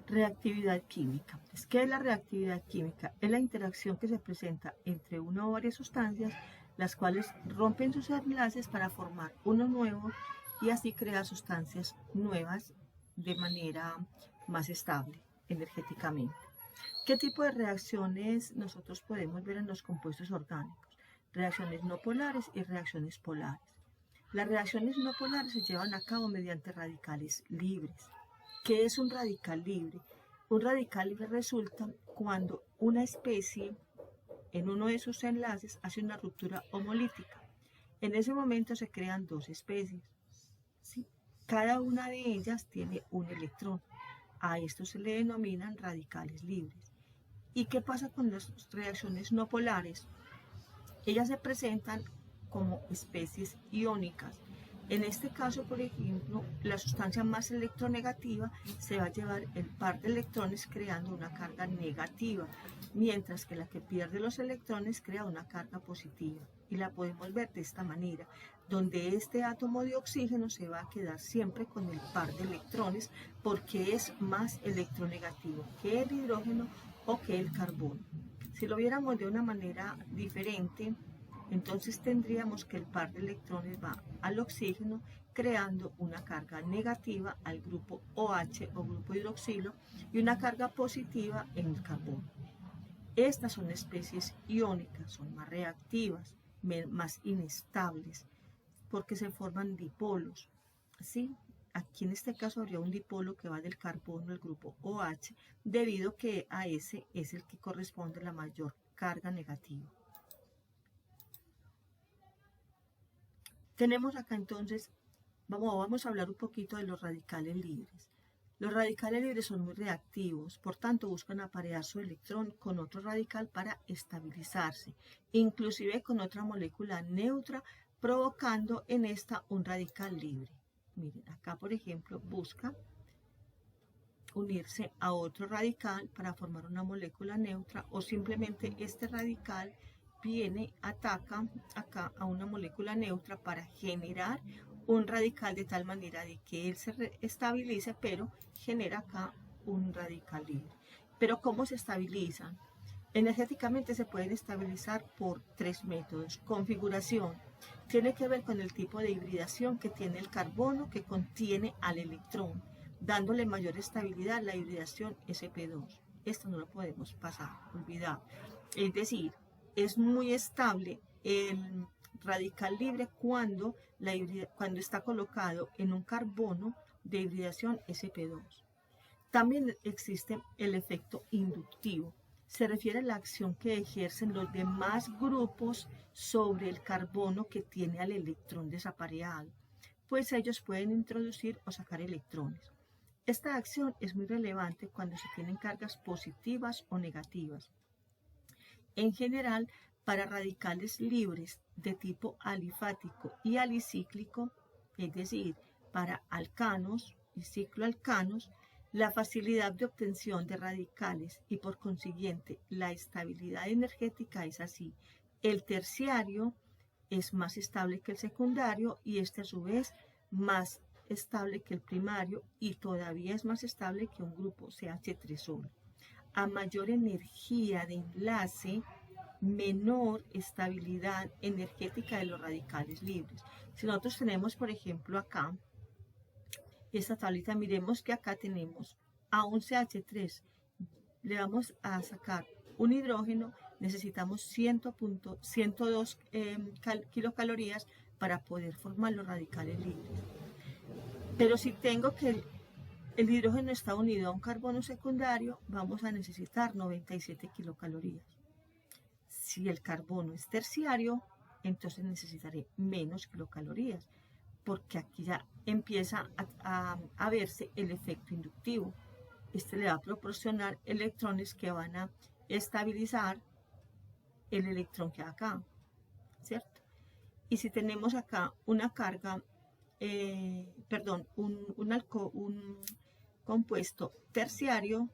Reactividad química. ¿Qué es la reactividad química? Es la interacción que se presenta entre una o varias sustancias, las cuales rompen sus enlaces para formar uno nuevo y así crear sustancias nuevas de manera más estable energéticamente. ¿Qué tipo de reacciones nosotros podemos ver en los compuestos orgánicos? Reacciones no polares y reacciones polares. Las reacciones no polares se llevan a cabo mediante radicales libres. ¿Qué es un radical libre? Un radical libre resulta cuando una especie en uno de sus enlaces hace una ruptura homolítica. En ese momento se crean dos especies. ¿Sí? Cada una de ellas tiene un electrón. A estos se le denominan radicales libres. ¿Y qué pasa con las reacciones no polares? Ellas se presentan como especies iónicas. En este caso, por ejemplo, la sustancia más electronegativa se va a llevar el par de electrones creando una carga negativa, mientras que la que pierde los electrones crea una carga positiva. Y la podemos ver de esta manera, donde este átomo de oxígeno se va a quedar siempre con el par de electrones porque es más electronegativo que el hidrógeno o que el carbono. Si lo viéramos de una manera diferente, entonces tendríamos que el par de electrones va al oxígeno creando una carga negativa al grupo OH o grupo hidroxilo y una carga positiva en el carbono. Estas son especies iónicas, son más reactivas, más inestables, porque se forman dipolos. ¿Sí? Aquí en este caso habría un dipolo que va del carbono al grupo OH, debido que a ese es el que corresponde a la mayor carga negativa. Tenemos acá entonces, vamos a hablar un poquito de los radicales libres. Los radicales libres son muy reactivos, por tanto buscan aparear su electrón con otro radical para estabilizarse, inclusive con otra molécula neutra, provocando en esta un radical libre. Miren, acá por ejemplo busca unirse a otro radical para formar una molécula neutra o simplemente este radical viene, ataca acá a una molécula neutra para generar un radical de tal manera de que él se estabilice, pero genera acá un radical libre. Pero ¿cómo se estabilizan? Energéticamente se pueden estabilizar por tres métodos. Configuración. Tiene que ver con el tipo de hibridación que tiene el carbono que contiene al electrón, dándole mayor estabilidad a la hibridación sp2. Esto no lo podemos pasar, olvidar. Es decir, es muy estable el radical libre cuando está colocado en un carbono de hibridación sp2. También existe el efecto inductivo. Se refiere a la acción que ejercen los demás grupos sobre el carbono que tiene al electrón desapareado, pues ellos pueden introducir o sacar electrones. Esta acción es muy relevante cuando se tienen cargas positivas o negativas. En general, para radicales libres de tipo alifático y alicíclico, es decir, para alcanos y cicloalcanos, la facilidad de obtención de radicales y por consiguiente la estabilidad energética es así. El terciario es más estable que el secundario y este a su vez más estable que el primario y todavía es más estable que un grupo CH3 solo. A mayor energía de enlace, menor estabilidad energética de los radicales libres. Si nosotros tenemos, por ejemplo, acá, esta tablita, miremos que acá tenemos a un CH3, le vamos a sacar un hidrógeno, necesitamos 102 kilocalorías para poder formar los radicales libres. Pero si tengo que el hidrógeno está unido a un carbono secundario, vamos a necesitar 97 kilocalorías. Si el carbono es terciario, entonces necesitaré menos kilocalorías, porque aquí ya empieza a verse el efecto inductivo. Este le va a proporcionar electrones que van a estabilizar el electrón que hay acá, ¿cierto? Y si tenemos acá una carga, un compuesto terciario,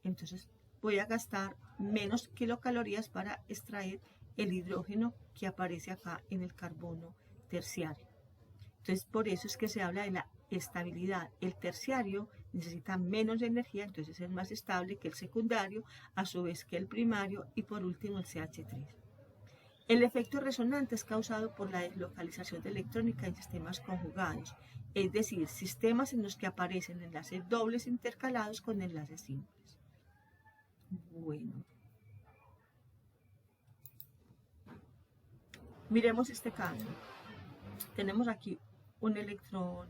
entonces voy a gastar menos kilocalorías para extraer el hidrógeno que aparece acá en el carbono terciario. Entonces, por eso es que se habla de la estabilidad. El terciario necesita menos energía, entonces es más estable que el secundario, a su vez que el primario, y por último el CH3. El efecto resonante es causado por la deslocalización de electrónica en sistemas conjugados, es decir, sistemas en los que aparecen enlaces dobles intercalados con enlaces simples. Bueno, miremos este caso. Tenemos aquí un electrón,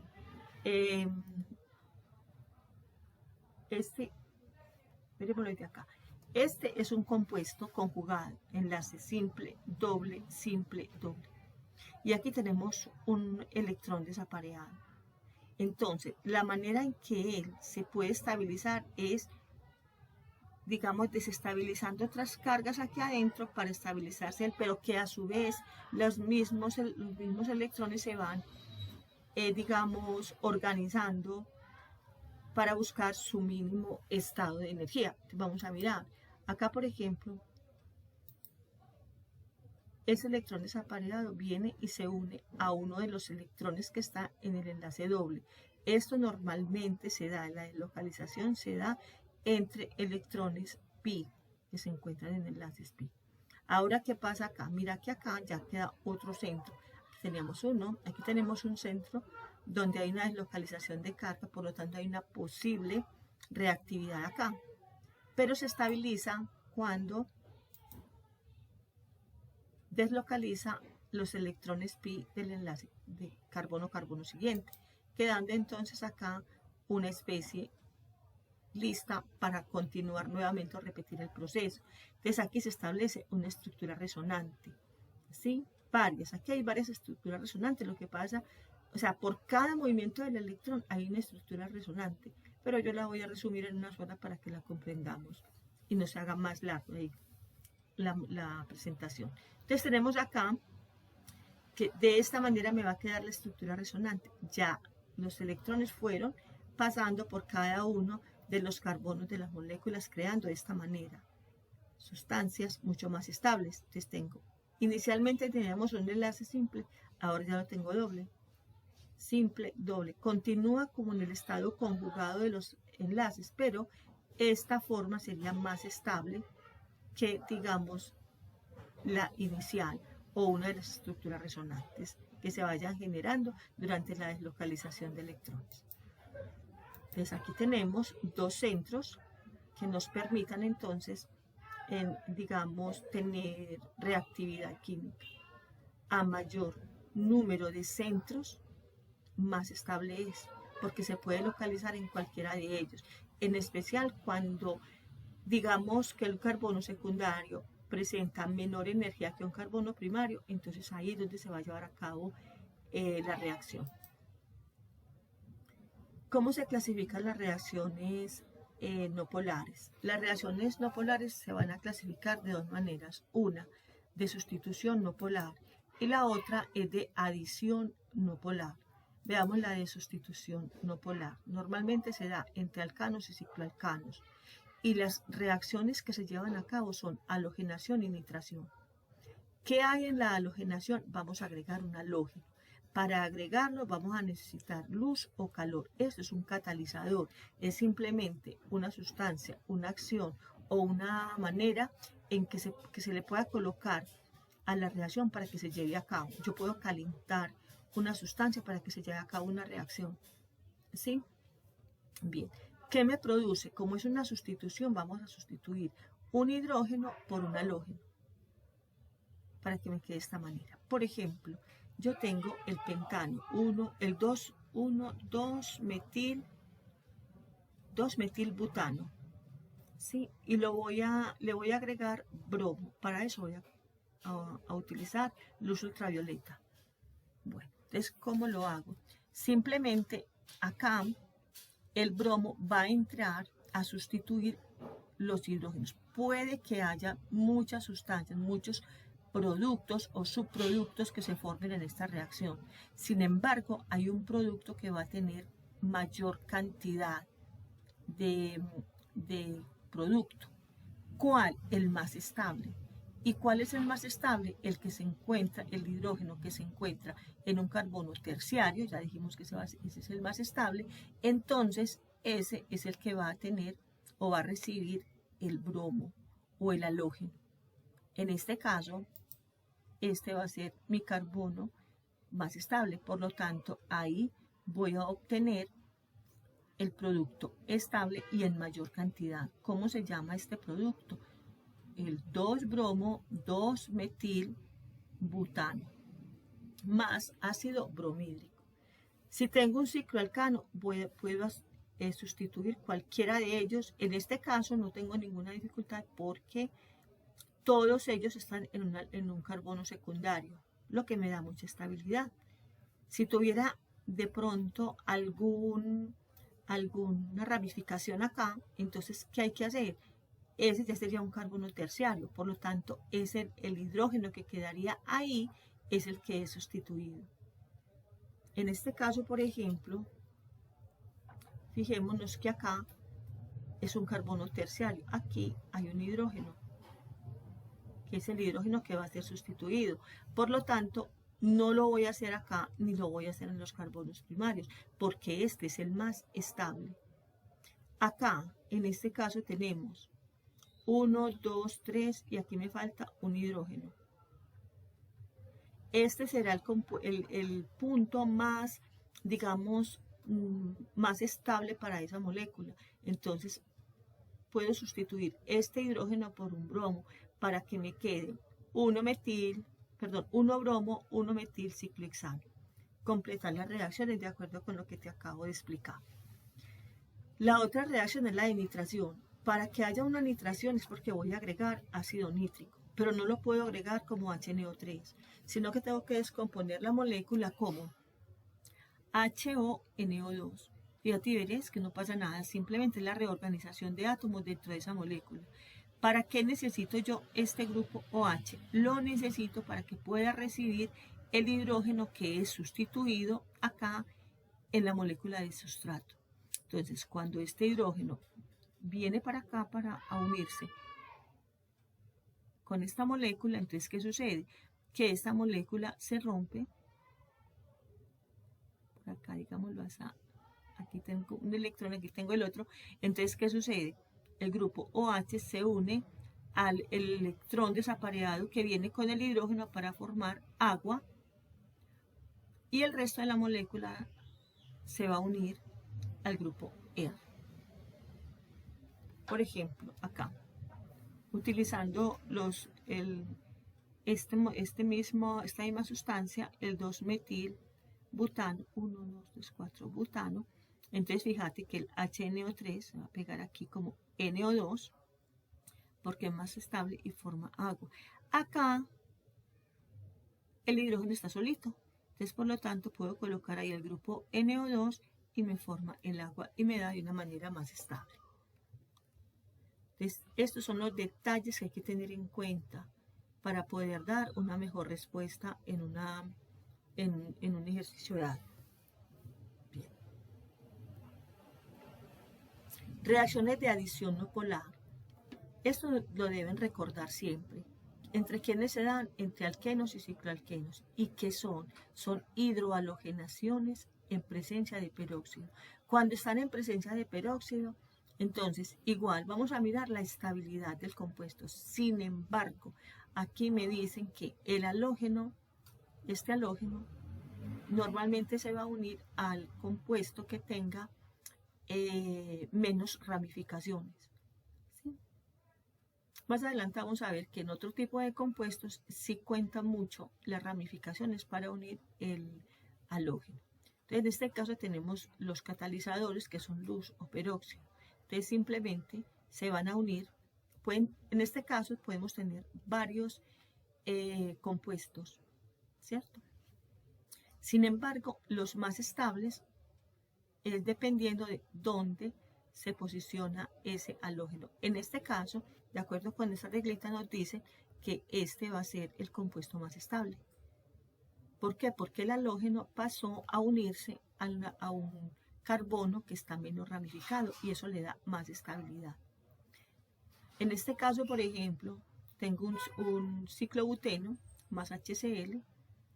miremoslo desde acá. Este es un compuesto conjugado, enlace simple, doble, simple, doble. Y aquí tenemos un electrón desapareado. Entonces, la manera en que él se puede estabilizar es, digamos, desestabilizando otras cargas aquí adentro para estabilizarse él, pero que a su vez los mismos electrones se van, digamos, organizando para buscar su mínimo estado de energía. Vamos a mirar. Acá, por ejemplo, ese electrón desapareado viene y se une a uno de los electrones que está en el enlace doble. Esto normalmente se da, la deslocalización se da entre electrones pi que se encuentran en enlaces pi. Ahora, ¿qué pasa acá? Mira que acá ya queda otro centro. Aquí teníamos uno, aquí tenemos un centro donde hay una deslocalización de carga, por lo tanto hay una posible reactividad acá. Pero se estabiliza cuando deslocaliza los electrones pi del enlace de carbono-carbono siguiente, quedando entonces acá una especie lista para continuar nuevamente o repetir el proceso. Entonces aquí se establece una estructura resonante, ¿sí? Varias, aquí hay varias estructuras resonantes, lo que pasa, o sea, por cada movimiento del electrón hay una estructura resonante, pero yo la voy a resumir en una sola para que la comprendamos y no se haga más largo la presentación. Entonces tenemos acá que de esta manera me va a quedar la estructura resonante. Ya los electrones fueron pasando por cada uno de los carbonos de las moléculas, creando de esta manera sustancias mucho más estables. Entonces tengo, inicialmente teníamos un enlace simple, ahora ya lo tengo doble, simple, doble. Continúa como en el estado conjugado de los enlaces, pero esta forma sería más estable que, digamos, la inicial o una de las estructuras resonantes que se vayan generando durante la deslocalización de electrones. Entonces aquí tenemos dos centros que nos permitan entonces, digamos, tener reactividad química. A mayor número de centros, más estable es, porque se puede localizar en cualquiera de ellos, en especial cuando digamos que el carbono secundario presenta menor energía que un carbono primario, entonces ahí es donde se va a llevar a cabo la reacción. ¿Cómo se clasifican las reacciones no polares? Las reacciones no polares se van a clasificar de dos maneras. Una, de sustitución no polar, y la otra es de adición no polar. Veamos la de sustitución no polar. Normalmente se da entre alcanos y cicloalcanos. Y las reacciones que se llevan a cabo son halogenación y nitración. ¿Qué hay en la halogenación? Vamos a agregar un halógeno. Para agregarlo vamos a necesitar luz o calor. Esto es un catalizador. Es simplemente una sustancia, una acción o una manera en que se le pueda colocar a la reacción para que se lleve a cabo. Yo puedo calentar una sustancia para que se lleve a cabo una reacción. ¿Sí? Bien. ¿Qué me produce? Como es una sustitución, vamos a sustituir un hidrógeno por un halógeno para que me quede de esta manera. Por ejemplo, yo tengo el pentano, 2-metilbutano, ¿sí? Y le voy a agregar bromo. Para eso voy a utilizar luz ultravioleta. Bueno, entonces, ¿cómo lo hago? Simplemente acá el bromo va a entrar a sustituir los hidrógenos. Puede que haya muchas sustancias, muchos productos o subproductos que se formen en esta reacción. Sin embargo, hay un producto que va a tener mayor cantidad de producto. ¿Cuál? El más estable. ¿Y cuál es el más estable? El que se encuentra, el hidrógeno que se encuentra en un carbono terciario, ya dijimos que ese es el más estable, entonces ese es el que va a tener o va a recibir el bromo o el halógeno. En este caso, este va a ser mi carbono más estable, por lo tanto, ahí voy a obtener el producto estable y en mayor cantidad. ¿Cómo se llama este producto? El 2-bromo 2-metil-butano más ácido bromídrico. Si tengo un cicloalcano, puedo sustituir cualquiera de ellos. En este caso no tengo ninguna dificultad porque todos ellos están en un carbono secundario, lo que me da mucha estabilidad. Si tuviera de pronto alguna ramificación acá, entonces, ¿qué hay que hacer? Ese ya sería un carbono terciario, por lo tanto, el hidrógeno que quedaría ahí es el que es sustituido. En este caso, por ejemplo, fijémonos que acá es un carbono terciario, aquí hay un hidrógeno, que es el hidrógeno que va a ser sustituido. Por lo tanto, no lo voy a hacer acá, ni lo voy a hacer en los carbonos primarios, porque este es el más estable. Acá, en este caso, tenemos 1, 2, 3 y aquí me falta un hidrógeno. Este será el punto más, digamos, más estable para esa molécula. Entonces, puedo sustituir este hidrógeno por un bromo para que me quede 1-bromo, 1-metil-ciclohexano. Completar las reacciones de acuerdo con lo que te acabo de explicar. La otra reacción es la de nitración. Para que haya una nitración es porque voy a agregar ácido nítrico, pero no lo puedo agregar como HNO3, sino que tengo que descomponer la molécula como HONO2. Y a ti veréis que no pasa nada, simplemente la reorganización de átomos dentro de esa molécula. ¿Para qué necesito yo este grupo OH? Lo necesito para que pueda recibir el hidrógeno que es sustituido acá en la molécula de sustrato. Entonces, cuando este hidrógeno viene para acá para unirse con esta molécula, entonces, ¿qué sucede? Que esta molécula se rompe. Por acá, digámoslo así. Aquí tengo un electrón, aquí tengo el otro. Entonces, ¿qué sucede? El grupo OH se une al electrón desapareado que viene con el hidrógeno para formar agua y el resto de la molécula se va a unir al grupo R. Por ejemplo, acá, utilizando esta misma sustancia, el 2-metil-butano, 1, 2, 3, 4, butano. Entonces, fíjate que el HNO3 se va a pegar aquí como NO2, porque es más estable y forma agua. Acá, el hidrógeno está solito. Entonces, por lo tanto, puedo colocar ahí el grupo NO2 y me forma el agua y me da de una manera más estable. Entonces, estos son los detalles que hay que tener en cuenta para poder dar una mejor respuesta en un ejercicio dado. Bien. Reacciones de adición no polar. Esto lo deben recordar siempre. ¿Entre quiénes se dan? Entre alquenos y cicloalquenos. ¿Y qué son? Son hidrohalogenaciones en presencia de peróxido. Cuando están en presencia de peróxido, entonces igual vamos a mirar la estabilidad del compuesto. Sin embargo, aquí me dicen que el halógeno, este halógeno, normalmente se va a unir al compuesto que tenga menos ramificaciones. ¿Sí? Más adelante vamos a ver que en otro tipo de compuestos sí cuentan mucho las ramificaciones para unir el halógeno. Entonces, en este caso tenemos los catalizadores que son luz o peróxido. Entonces, simplemente se van a unir. En este caso podemos tener varios compuestos, ¿cierto? Sin embargo, los más estables es dependiendo de dónde se posiciona ese halógeno. En este caso, de acuerdo con esta reglita, nos dice que este va a ser el compuesto más estable. ¿Por qué? Porque el halógeno pasó a unirse a un carbono que está menos ramificado y eso le da más estabilidad. En este caso, por ejemplo, tengo un ciclobuteno más HCl,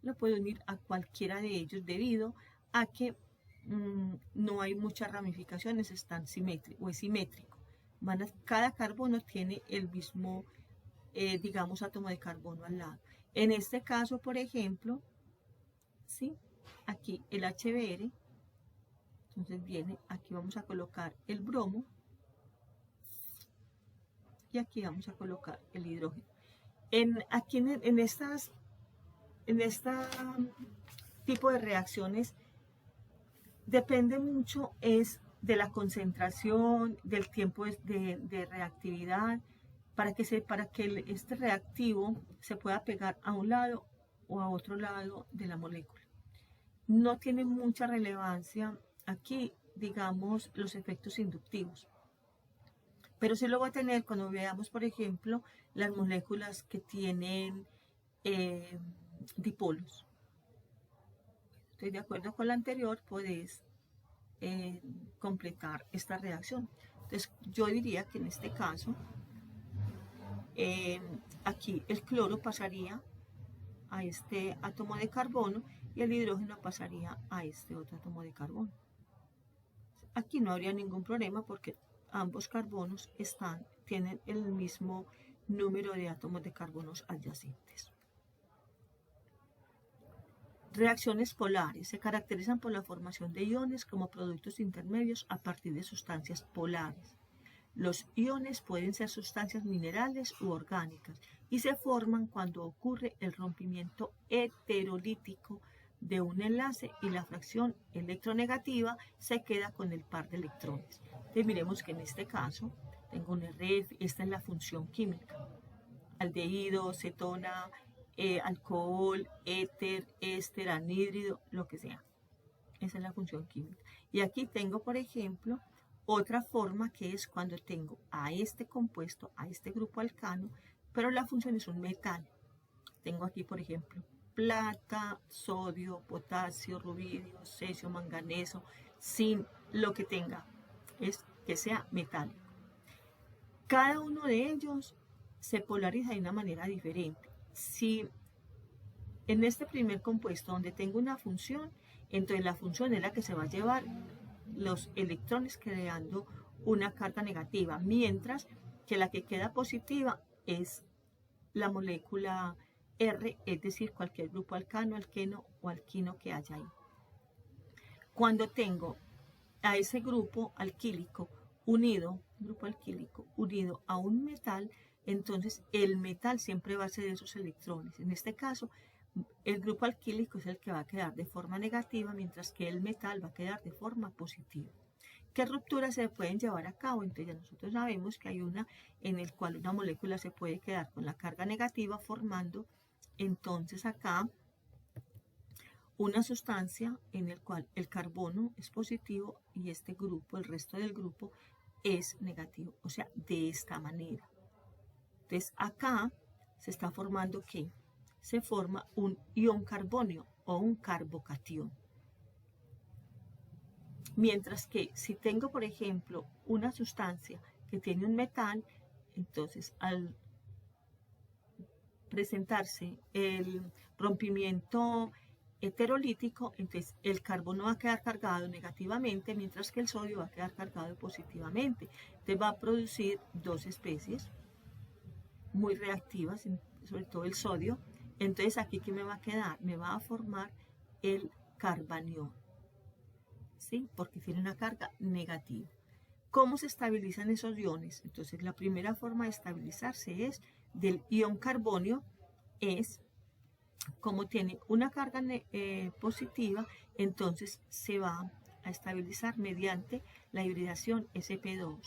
lo puedo unir a cualquiera de ellos debido a que no hay muchas ramificaciones, están simétricos o es simétrico. Cada carbono tiene el mismo, digamos, átomo de carbono al lado. En este caso, por ejemplo, ¿sí? Aquí el HBr, entonces viene, aquí vamos a colocar el bromo y aquí vamos a colocar el hidrógeno. Aquí en este tipo de reacciones depende mucho es de la concentración, del tiempo de reactividad, para que este reactivo se pueda pegar a un lado o a otro lado de la molécula. No tiene mucha relevancia aquí, digamos, los efectos inductivos. Pero sí lo va a tener cuando veamos, por ejemplo, las moléculas que tienen dipolos. Estoy de acuerdo con la anterior, podés completar esta reacción. Entonces, yo diría que en este caso, aquí el cloro pasaría a este átomo de carbono y el hidrógeno pasaría a este otro átomo de carbono. Aquí no habría ningún problema porque ambos carbonos tienen el mismo número de átomos de carbonos adyacentes. Reacciones polares se caracterizan por la formación de iones como productos intermedios a partir de sustancias polares. Los iones pueden ser sustancias minerales u orgánicas y se forman cuando ocurre el rompimiento heterolítico de un enlace y la fracción electronegativa se queda con el par de electrones. Entonces miremos que en este caso tengo un RF, esta es la función química, aldehído, cetona, alcohol, éter, éster, anhídrido, lo que sea. Esa es la función química. Y aquí tengo, por ejemplo, otra forma que es cuando tengo a este compuesto, a este grupo alcano, pero la función es un metal. Tengo aquí, por ejemplo, plata, sodio, potasio, rubidio, cesio, manganeso, zinc, lo que tenga, es que sea metálico. Cada uno de ellos se polariza de una manera diferente. Si en este primer compuesto donde tengo una función, entonces la función es la que se va a llevar los electrones creando una carga negativa, mientras que la que queda positiva es la molécula R, es decir, cualquier grupo alcano, alqueno o alquino que haya ahí. Cuando tengo a ese grupo alquílico unido a un metal, entonces el metal siempre va a ceder esos electrones. En este caso, el grupo alquílico es el que va a quedar de forma negativa, mientras que el metal va a quedar de forma positiva. ¿Qué rupturas se pueden llevar a cabo? Entonces ya nosotros sabemos que hay una en el cual una molécula se puede quedar con la carga negativa formando entonces acá una sustancia en el cual el carbono es positivo y este grupo, el resto del grupo, es negativo. O sea, de esta manera. Entonces acá se está formando ¿qué? Se forma un ion carbonio o un carbocatión. Mientras que si tengo, por ejemplo, una sustancia que tiene un metal, entonces al presentarse el rompimiento heterolítico, entonces el carbono va a quedar cargado negativamente, mientras que el sodio va a quedar cargado positivamente. Entonces va a producir dos especies muy reactivas, sobre todo el sodio. Entonces aquí ¿qué me va a quedar? Me va a formar el carbanión, ¿sí? Porque tiene una carga negativa. ¿Cómo se estabilizan esos iones? Entonces la primera forma de estabilizarse es del ion carbonio, es como tiene una carga positiva, entonces se va a estabilizar mediante la hibridación sp2.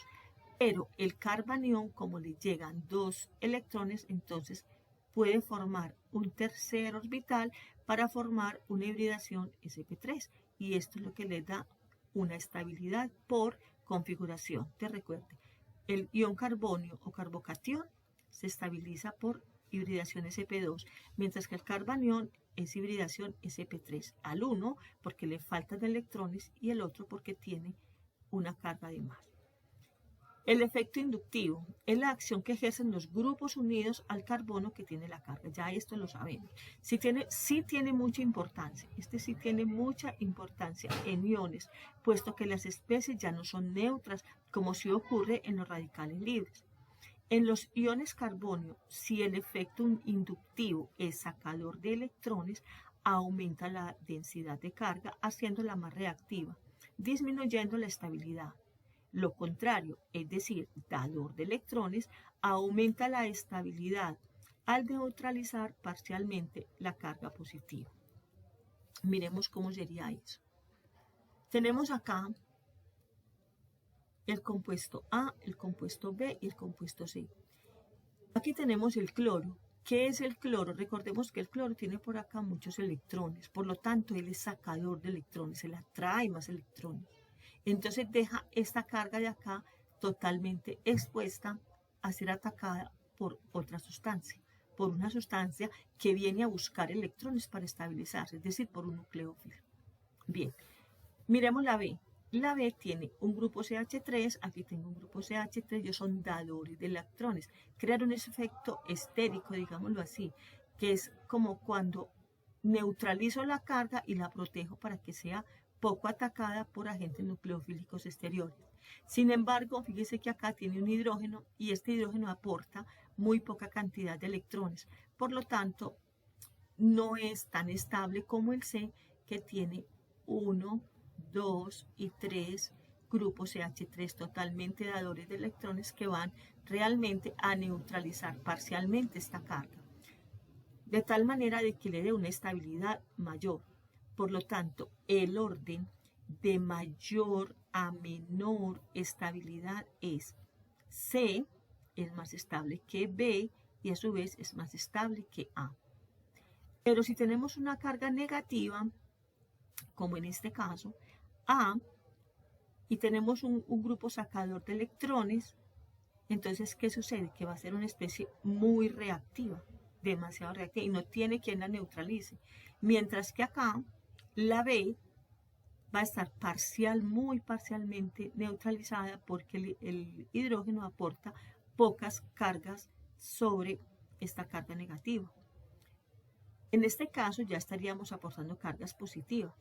Pero el carbanión, como le llegan dos electrones, entonces puede formar un tercer orbital para formar una hibridación sp3. Y esto es lo que le da una estabilidad por configuración. Te recuerde, el ion carbonio o carbocatión se estabiliza por hibridación sp2, mientras que el carbanión es hibridación sp3 al 1 porque le faltan electrones y el otro porque tiene una carga de más. El efecto inductivo es la acción que ejercen los grupos unidos al carbono que tiene la carga. Ya esto lo sabemos. Sí tiene mucha importancia. Sí tiene mucha importancia en iones, puesto que las especies ya no son neutras, como sí ocurre en los radicales libres. En los iones carbonio, si el efecto inductivo es sacador de electrones, aumenta la densidad de carga, haciéndola más reactiva, disminuyendo la estabilidad. Lo contrario, es decir, dador de electrones, aumenta la estabilidad al neutralizar parcialmente la carga positiva. Miremos cómo sería eso. Tenemos acá el compuesto A, el compuesto B y el compuesto C. Aquí tenemos el cloro. ¿Qué es el cloro? Recordemos que el cloro tiene por acá muchos electrones, por lo tanto él es sacador de electrones, él atrae más electrones. Entonces deja esta carga de acá totalmente expuesta a ser atacada por otra sustancia, por una sustancia que viene a buscar electrones para estabilizarse, es decir, por un nucleófilo. Bien, miremos la B. La B tiene un grupo CH3, aquí tengo un grupo CH3, ellos son dadores de electrones. Crear un efecto estérico, digámoslo así, que es como cuando neutralizo la carga y la protejo para que sea poco atacada por agentes nucleofílicos exteriores. Sin embargo, fíjese que acá tiene un hidrógeno y este hidrógeno aporta muy poca cantidad de electrones. Por lo tanto, no es tan estable como el C, que tiene 1, 2 y 3 grupos CH3 totalmente dadores de electrones que van realmente a neutralizar parcialmente esta carga, de tal manera de que le dé una estabilidad mayor. Por lo tanto, el orden de mayor a menor estabilidad es C, es más estable que B y a su vez es más estable que A. Pero si tenemos una carga negativa, como en este caso, A, y tenemos un grupo sacador de electrones, entonces, ¿qué sucede? Que va a ser una especie muy reactiva, demasiado reactiva, y no tiene quien la neutralice. Mientras que acá, la B va a estar muy parcialmente neutralizada porque el hidrógeno aporta pocas cargas sobre esta carga negativa. En este caso ya estaríamos aportando cargas positivas,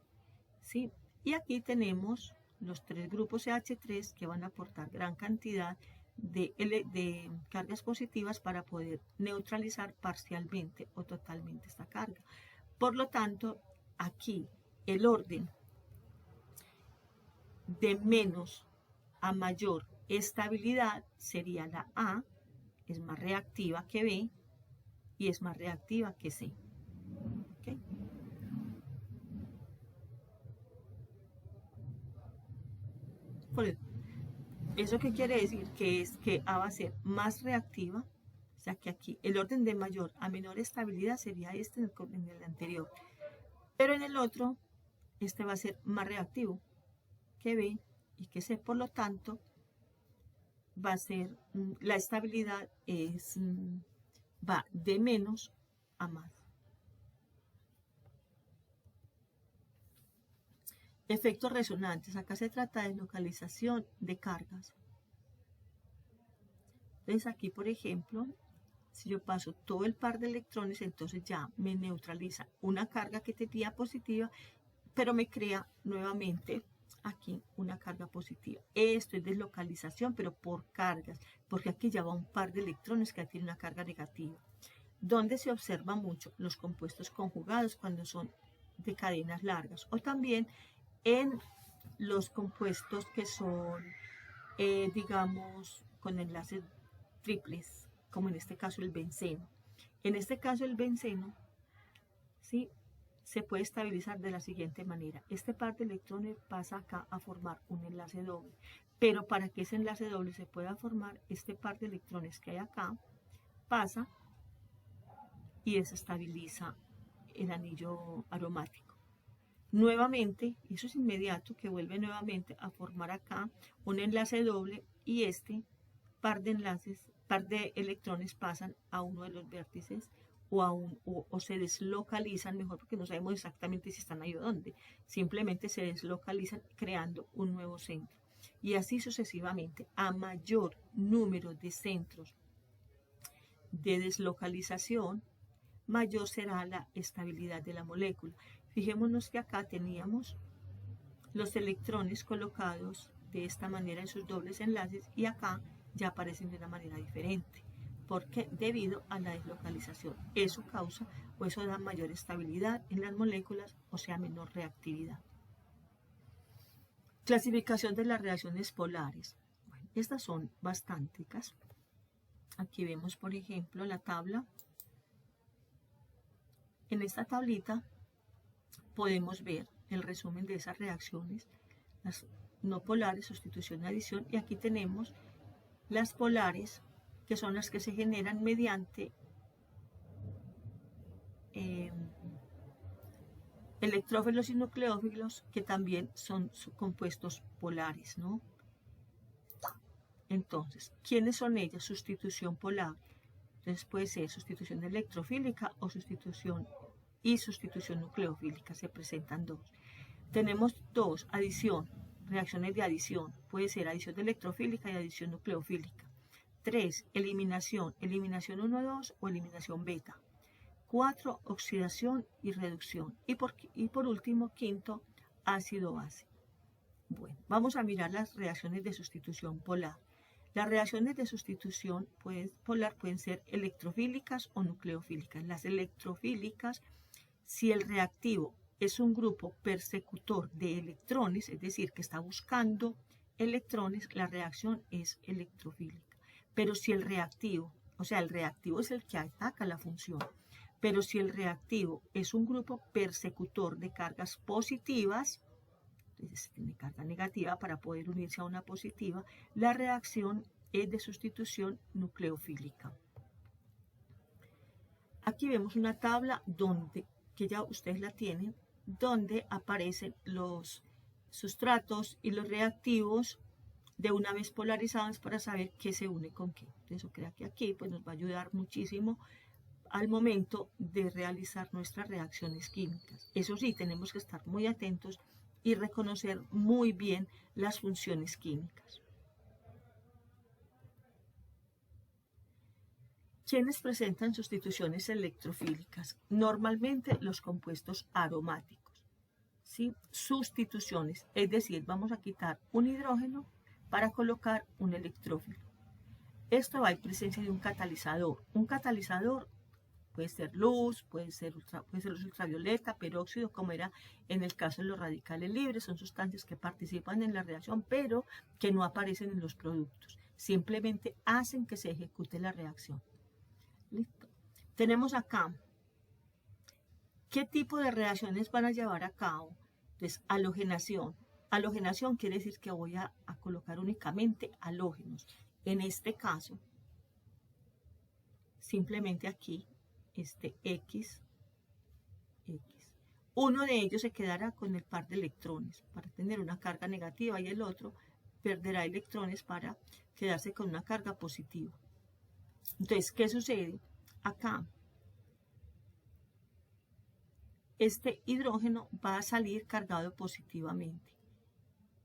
¿sí? Y aquí tenemos los tres grupos CH3 que van a aportar gran cantidad de cargas positivas para poder neutralizar parcialmente o totalmente esta carga. Por lo tanto, aquí el orden de menos a mayor estabilidad sería la A, es más reactiva que B y es más reactiva que C. ¿Okay? ¿Eso qué quiere decir? Que es que A va a ser más reactiva, o sea que aquí el orden de mayor a menor estabilidad sería este en el anterior, pero en el otro este va a ser más reactivo que B y que C, por lo tanto va a ser, la estabilidad va de menos a más. Efectos resonantes. Acá se trata de localización de cargas. Entonces aquí, por ejemplo, si yo paso todo el par de electrones, entonces ya me neutraliza una carga que tenía positiva, pero me crea nuevamente aquí una carga positiva. Esto es deslocalización, pero por cargas, porque aquí ya va un par de electrones que tiene una carga negativa. Donde se observa mucho los compuestos conjugados cuando son de cadenas largas, o también en los compuestos que son, digamos, con enlaces triples, como en este caso el benceno. En este caso el benceno, ¿sí?, se puede estabilizar de la siguiente manera. Este par de electrones pasa acá a formar un enlace doble, pero para que ese enlace doble se pueda formar, este par de electrones que hay acá pasa y desestabiliza el anillo aromático. Nuevamente, eso es inmediato, que vuelve nuevamente a formar acá un enlace doble y este par de electrones pasan a uno de los vértices o se deslocalizan, mejor porque no sabemos exactamente si están ahí o dónde, simplemente se deslocalizan creando un nuevo centro. y así sucesivamente. A mayor número de centros de deslocalización, mayor será la estabilidad de la molécula. Fijémonos que acá teníamos los electrones colocados de esta manera en sus dobles enlaces y acá ya aparecen de una manera diferente. Porque debido a la deslocalización, eso causa o eso da mayor estabilidad en las moléculas, o sea, menor reactividad. Clasificación de las reacciones polares. Bueno, estas son bastánticas. Aquí vemos, por ejemplo, la tabla. En esta tablita podemos ver el resumen de esas reacciones, las no polares, sustitución y adición, y aquí tenemos las polares, que son las que se generan mediante electrófilos y nucleófilos, que también son compuestos polares, ¿no? Entonces, ¿quiénes son ellas? Sustitución polar. Entonces puede ser sustitución electrofílica o sustitución nucleofílica. Se presentan dos. Tenemos dos, adición, reacciones de adición. Puede ser adición electrofílica y adición nucleofílica. 3, eliminación, eliminación 1,2 o eliminación beta. 4, oxidación y reducción. Y por último, quinto, ácido-base. Bueno, vamos a mirar las reacciones de sustitución polar. Las reacciones de sustitución polar pueden ser electrofílicas o nucleofílicas. Las electrofílicas, si el reactivo es un grupo persecutor de electrones, es decir, que está buscando electrones, la reacción es electrofílica. Pero si el reactivo, o sea, el reactivo es el que ataca la función, pero si el reactivo es un grupo persecutor de cargas positivas, entonces tiene carga negativa para poder unirse a una positiva, la reacción es de sustitución nucleofílica. Aquí vemos una tabla que ya ustedes la tienen, donde aparecen los sustratos y los reactivos de una vez polarizados para saber qué se une con qué. Eso crea que aquí pues, nos va a ayudar muchísimo al momento de realizar nuestras reacciones químicas. Eso sí, tenemos que estar muy atentos y reconocer muy bien las funciones químicas. ¿Quiénes presentan sustituciones electrofílicas? Normalmente los compuestos aromáticos. ¿Sí? Sustituciones, es decir, vamos a quitar un hidrógeno para colocar un electrófilo. Esto va en presencia de un catalizador. Un catalizador puede ser luz, puede ser luz ultravioleta, peróxido, como era en el caso de los radicales libres. Son sustancias que participan en la reacción, pero que no aparecen en los productos. Simplemente hacen que se ejecute la reacción. ¿Listo? Tenemos acá, ¿qué tipo de reacciones van a llevar a cabo? Entonces, halogenación. Halogenación quiere decir que voy a colocar únicamente halógenos. En este caso, simplemente aquí, este X. Uno de ellos se quedará con el par de electrones para tener una carga negativa y el otro perderá electrones para quedarse con una carga positiva. Entonces, ¿qué sucede? Acá, este hidrógeno va a salir cargado positivamente,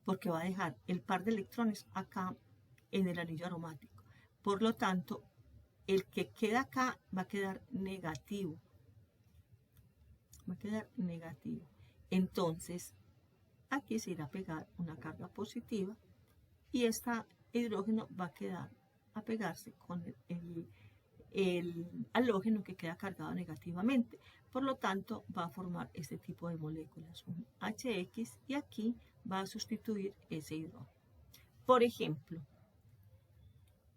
porque va a dejar el par de electrones acá en el anillo aromático. Por lo tanto, el que queda acá va a quedar negativo. Entonces, aquí se irá a pegar una carga positiva y este hidrógeno va a pegarse con el halógeno que queda cargado negativamente. Por lo tanto, va a formar este tipo de moléculas, un HX, y aquí va a sustituir ese hidrógeno. Por ejemplo,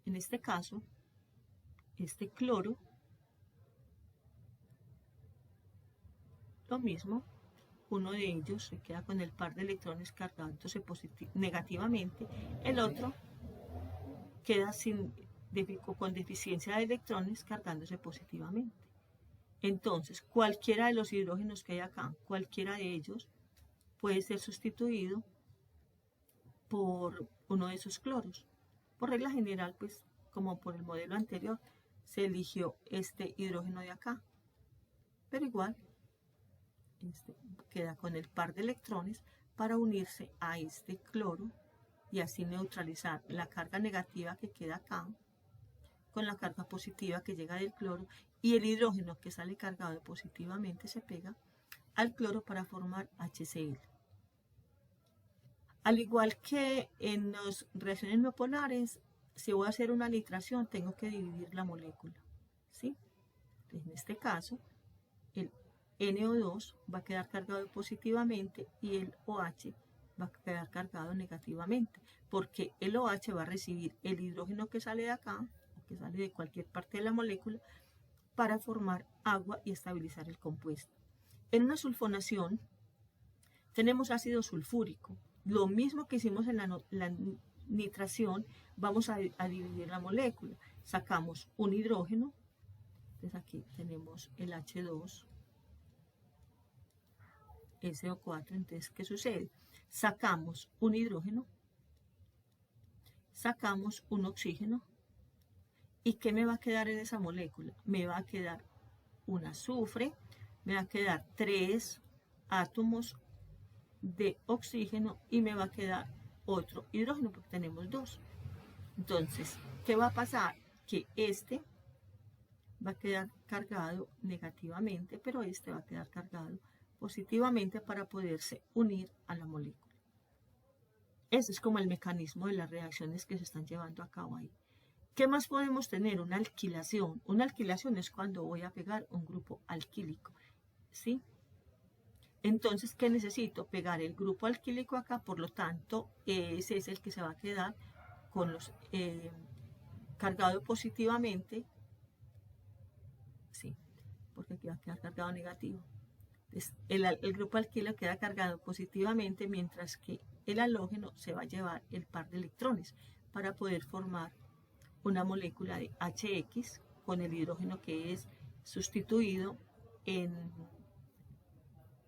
en este caso, este cloro, lo mismo, uno de ellos se queda con el par de electrones cargándose negativamente, el otro queda con deficiencia de electrones cargándose positivamente. Entonces, cualquiera de los hidrógenos que hay acá, cualquiera de ellos, puede ser sustituido por uno de esos cloros. Por regla general, pues, como por el modelo anterior, se eligió este hidrógeno de acá. Pero igual, queda con el par de electrones para unirse a este cloro y así neutralizar la carga negativa que queda acá con la carga positiva que llega del cloro, y el hidrógeno que sale cargado positivamente se pega al cloro para formar HCl. Al igual que en las reacciones no polares, si voy a hacer una nitración, tengo que dividir la molécula, ¿sí? En este caso, el NO2 va a quedar cargado positivamente y el OH va a quedar cargado negativamente, porque el OH va a recibir el hidrógeno que sale de acá, o que sale de cualquier parte de la molécula, para formar agua y estabilizar el compuesto. En una sulfonación tenemos ácido sulfúrico. Lo mismo que hicimos en la nitración, vamos a dividir la molécula. Sacamos un hidrógeno, entonces aquí tenemos el H2, SO4, entonces ¿qué sucede? Sacamos un hidrógeno, sacamos un oxígeno, ¿y qué me va a quedar en esa molécula? Me va a quedar un azufre, me va a quedar 3 átomos de oxígeno y me va a quedar otro hidrógeno porque tenemos 2. Entonces, ¿qué va a pasar? Que este va a quedar cargado negativamente, pero este va a quedar cargado positivamente para poderse unir a la molécula. Ese es como el mecanismo de las reacciones que se están llevando a cabo ahí. ¿Qué más podemos tener? Una alquilación. Una alquilación es cuando voy a pegar un grupo alquílico, ¿sí? Entonces, ¿qué necesito? Pegar el grupo alquílico acá, por lo tanto, ese es el que se va a quedar con los cargado positivamente, sí, porque aquí va a quedar cargado negativo. Entonces, el grupo alquilo queda cargado positivamente, mientras que el halógeno se va a llevar el par de electrones para poder formar una molécula de HX con el hidrógeno que es sustituido en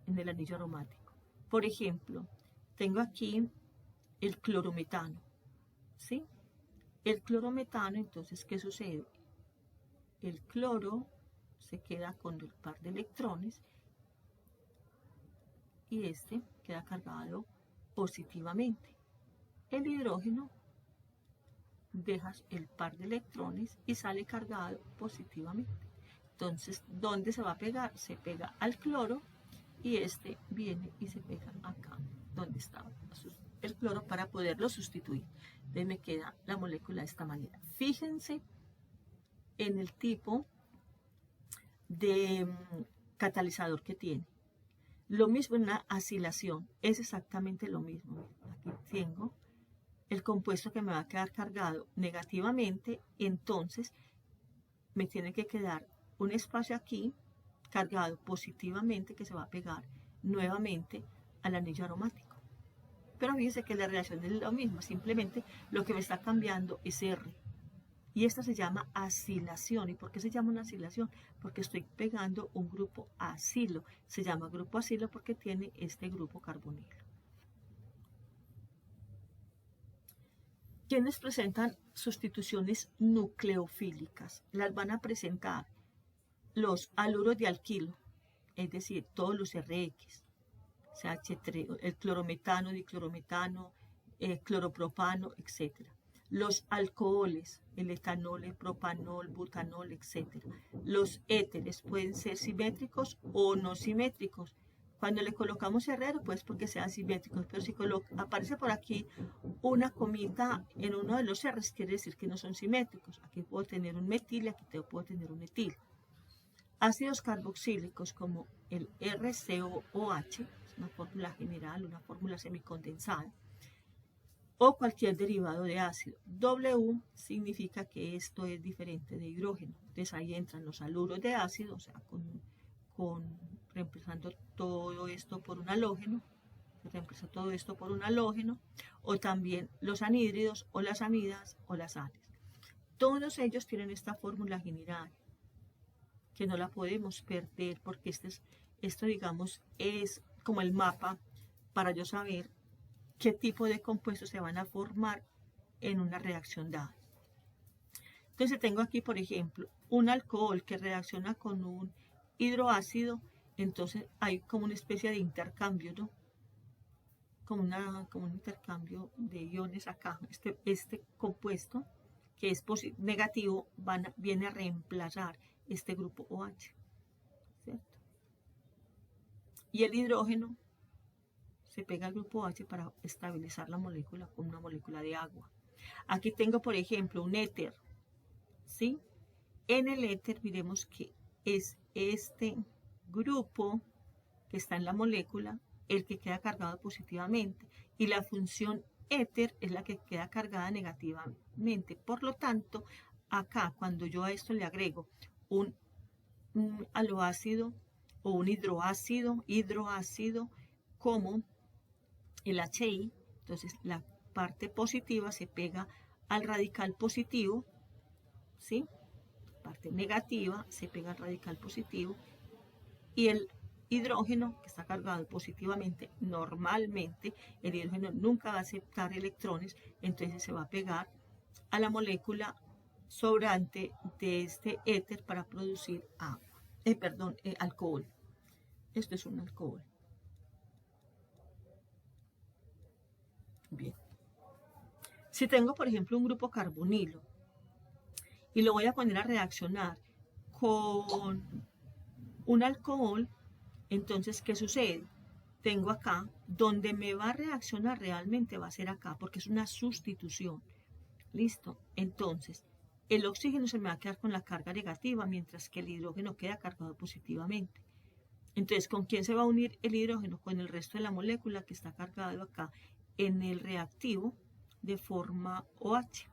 el anillo aromático. Por ejemplo, tengo aquí el clorometano, ¿sí? El clorometano, entonces, ¿qué sucede? El cloro se queda con el par de electrones y este queda cargado positivamente. El hidrógeno deja el par de electrones y sale cargado positivamente. Entonces, ¿dónde se va a pegar? Se pega al cloro y este viene y se pega acá, donde estaba el cloro, para poderlo sustituir. Entonces me queda la molécula de esta manera. Fíjense en el tipo de catalizador que tiene. Lo mismo en una acilación, es exactamente lo mismo. Aquí tengo el compuesto que me va a quedar cargado negativamente, entonces me tiene que quedar un espacio aquí cargado positivamente que se va a pegar nuevamente al anillo aromático. Pero fíjense que la reacción es lo mismo, simplemente lo que me está cambiando es R. Y esta se llama acilación. ¿Y por qué se llama una acilación? Porque estoy pegando un grupo acilo. Se llama grupo acilo porque tiene este grupo carbonilo. ¿Quiénes presentan sustituciones nucleofílicas? Las van a presentar los haluros de alquilo, es decir, todos los RX, CH3, el clorometano, diclorometano, cloropropano, etc. Los alcoholes, el etanol, el propanol, butanol, etc. Los éteres pueden ser simétricos o no simétricos. Cuando le colocamos herrero, pues porque sean simétricos, pero si aparece por aquí una comita en uno de los R's, quiere decir que no son simétricos. Aquí puedo tener un metil y aquí puedo tener un etil. Ácidos carboxílicos como el RCOOH, es una fórmula general, una fórmula semicondensada, o cualquier derivado de ácido. W significa que esto es diferente de hidrógeno. Entonces ahí entran los haluros de ácido, o sea, reemplazando todo esto por un halógeno, reemplaza todo esto por un halógeno, o también los anhídridos, o las amidas, o las sales. Todos ellos tienen esta fórmula general, que no la podemos perder, porque esto digamos, es como el mapa para yo saber qué tipo de compuestos se van a formar en una reacción dada. Entonces tengo aquí, por ejemplo, un alcohol que reacciona con un hidroácido, entonces hay como una especie de intercambio, ¿no? como un intercambio de iones acá. Este compuesto que es negativo viene a reemplazar este grupo OH, ¿cierto? Y el hidrógeno se pega al grupo OH para estabilizar la molécula con una molécula de agua. Aquí tengo, por ejemplo, un éter, ¿sí? En el éter miremos que es este grupo que está en la molécula el que queda cargado positivamente y la función éter es la que queda cargada negativamente. Por lo tanto, acá cuando yo a esto le agrego un aloácido o un hidroácido como el HI, entonces la parte positiva se pega al radical positivo, ¿sí? Parte negativa se pega al radical positivo y el hidrógeno que está cargado positivamente, normalmente el hidrógeno nunca va a aceptar electrones, entonces se va a pegar a la molécula sobrante de este éter para producir alcohol. Esto es un alcohol. Bien. Si tengo, por ejemplo, un grupo carbonilo y lo voy a poner a reaccionar con un alcohol, entonces, ¿qué sucede? Tengo acá, donde me va a reaccionar realmente va a ser acá, porque es una sustitución. ¿Listo? Entonces, el oxígeno se me va a quedar con la carga negativa, mientras que el hidrógeno queda cargado positivamente. Entonces, ¿con quién se va a unir el hidrógeno? Con el resto de la molécula que está cargado acá en el reactivo de forma OH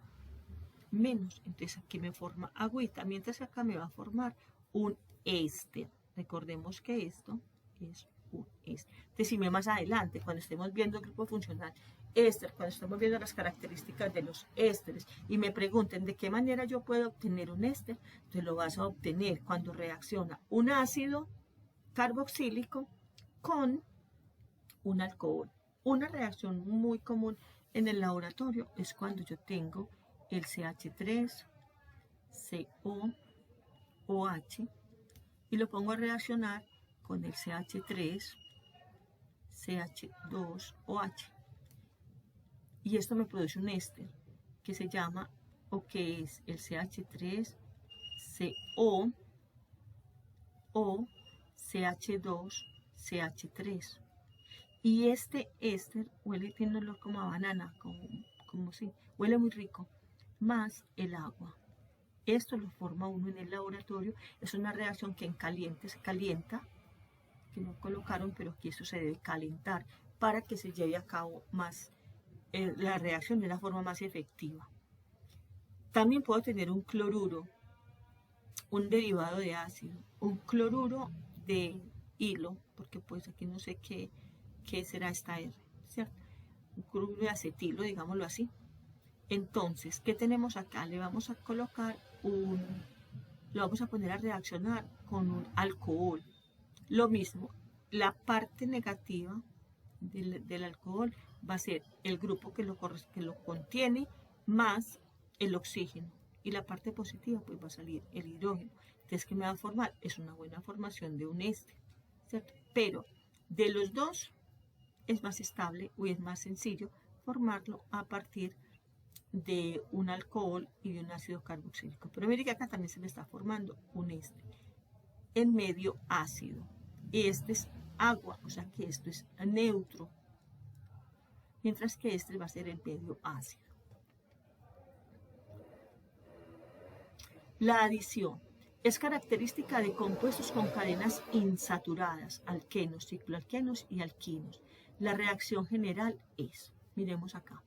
menos. Entonces, aquí me forma agüita, mientras que acá me va a formar un éster. Recordemos que esto es un éster. Decime más adelante, cuando estemos viendo el grupo funcional éster, cuando estemos viendo las características de los ésteres y me pregunten de qué manera yo puedo obtener un éster, entonces lo vas a obtener cuando reacciona un ácido carboxílico con un alcohol. Una reacción muy común en el laboratorio es cuando yo tengo el CH3, CO, OH, y lo pongo a reaccionar con el CH3, CH2, OH. Y esto me produce un éster que se llama, o que es el CH3, CO, o CH2, CH3. Y este éster huele, tiene un olor como a banana, como si, huele muy rico, más el agua. Esto lo forma uno en el laboratorio. Es una reacción que en caliente se calienta, que no colocaron, pero aquí eso se debe calentar para que se lleve a cabo más la reacción de una forma más efectiva. También puedo tener un cloruro, un derivado de ácido, un cloruro de hilo, porque pues aquí no sé qué será esta R, ¿cierto? Un cloruro de acetilo, digámoslo así. Entonces, ¿qué tenemos acá? Le vamos a colocar lo vamos a poner a reaccionar con un alcohol. Lo mismo, la parte negativa del alcohol va a ser el grupo que lo contiene más el oxígeno. Y la parte positiva pues va a salir el hidrógeno. Entonces, ¿qué me va a formar? Es una buena formación de un éster, ¿cierto? Pero de los dos es más estable o es más sencillo formarlo a partir de un alcohol y de un ácido carboxílico. Pero mire que acá también se me está formando un éster en medio ácido. Este es agua, o sea que esto es neutro, mientras que este va a ser el medio ácido. La adición es característica de compuestos con cadenas insaturadas, alquenos, cicloalquenos y alquinos. La reacción general es, miremos acá.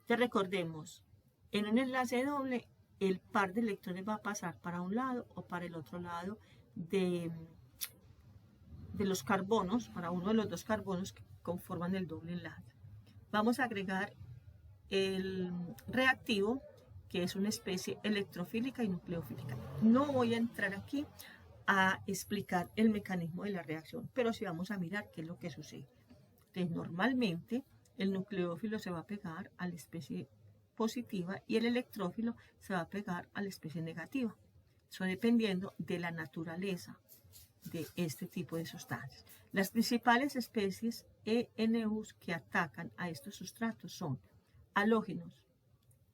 Te recordemos, en un enlace doble, el par de electrones va a pasar para un lado o para el otro lado de los carbonos, para uno de los dos carbonos que conforman el doble enlace. Vamos a agregar el reactivo, que es una especie electrofílica y nucleofílica. No voy a entrar aquí a explicar el mecanismo de la reacción, pero sí vamos a mirar qué es lo que sucede. Entonces, normalmente el nucleófilo se va a pegar a la especie positiva y el electrófilo se va a pegar a la especie negativa. Eso dependiendo de la naturaleza de este tipo de sustancias. Las principales especies ENUs que atacan a estos sustratos son halógenos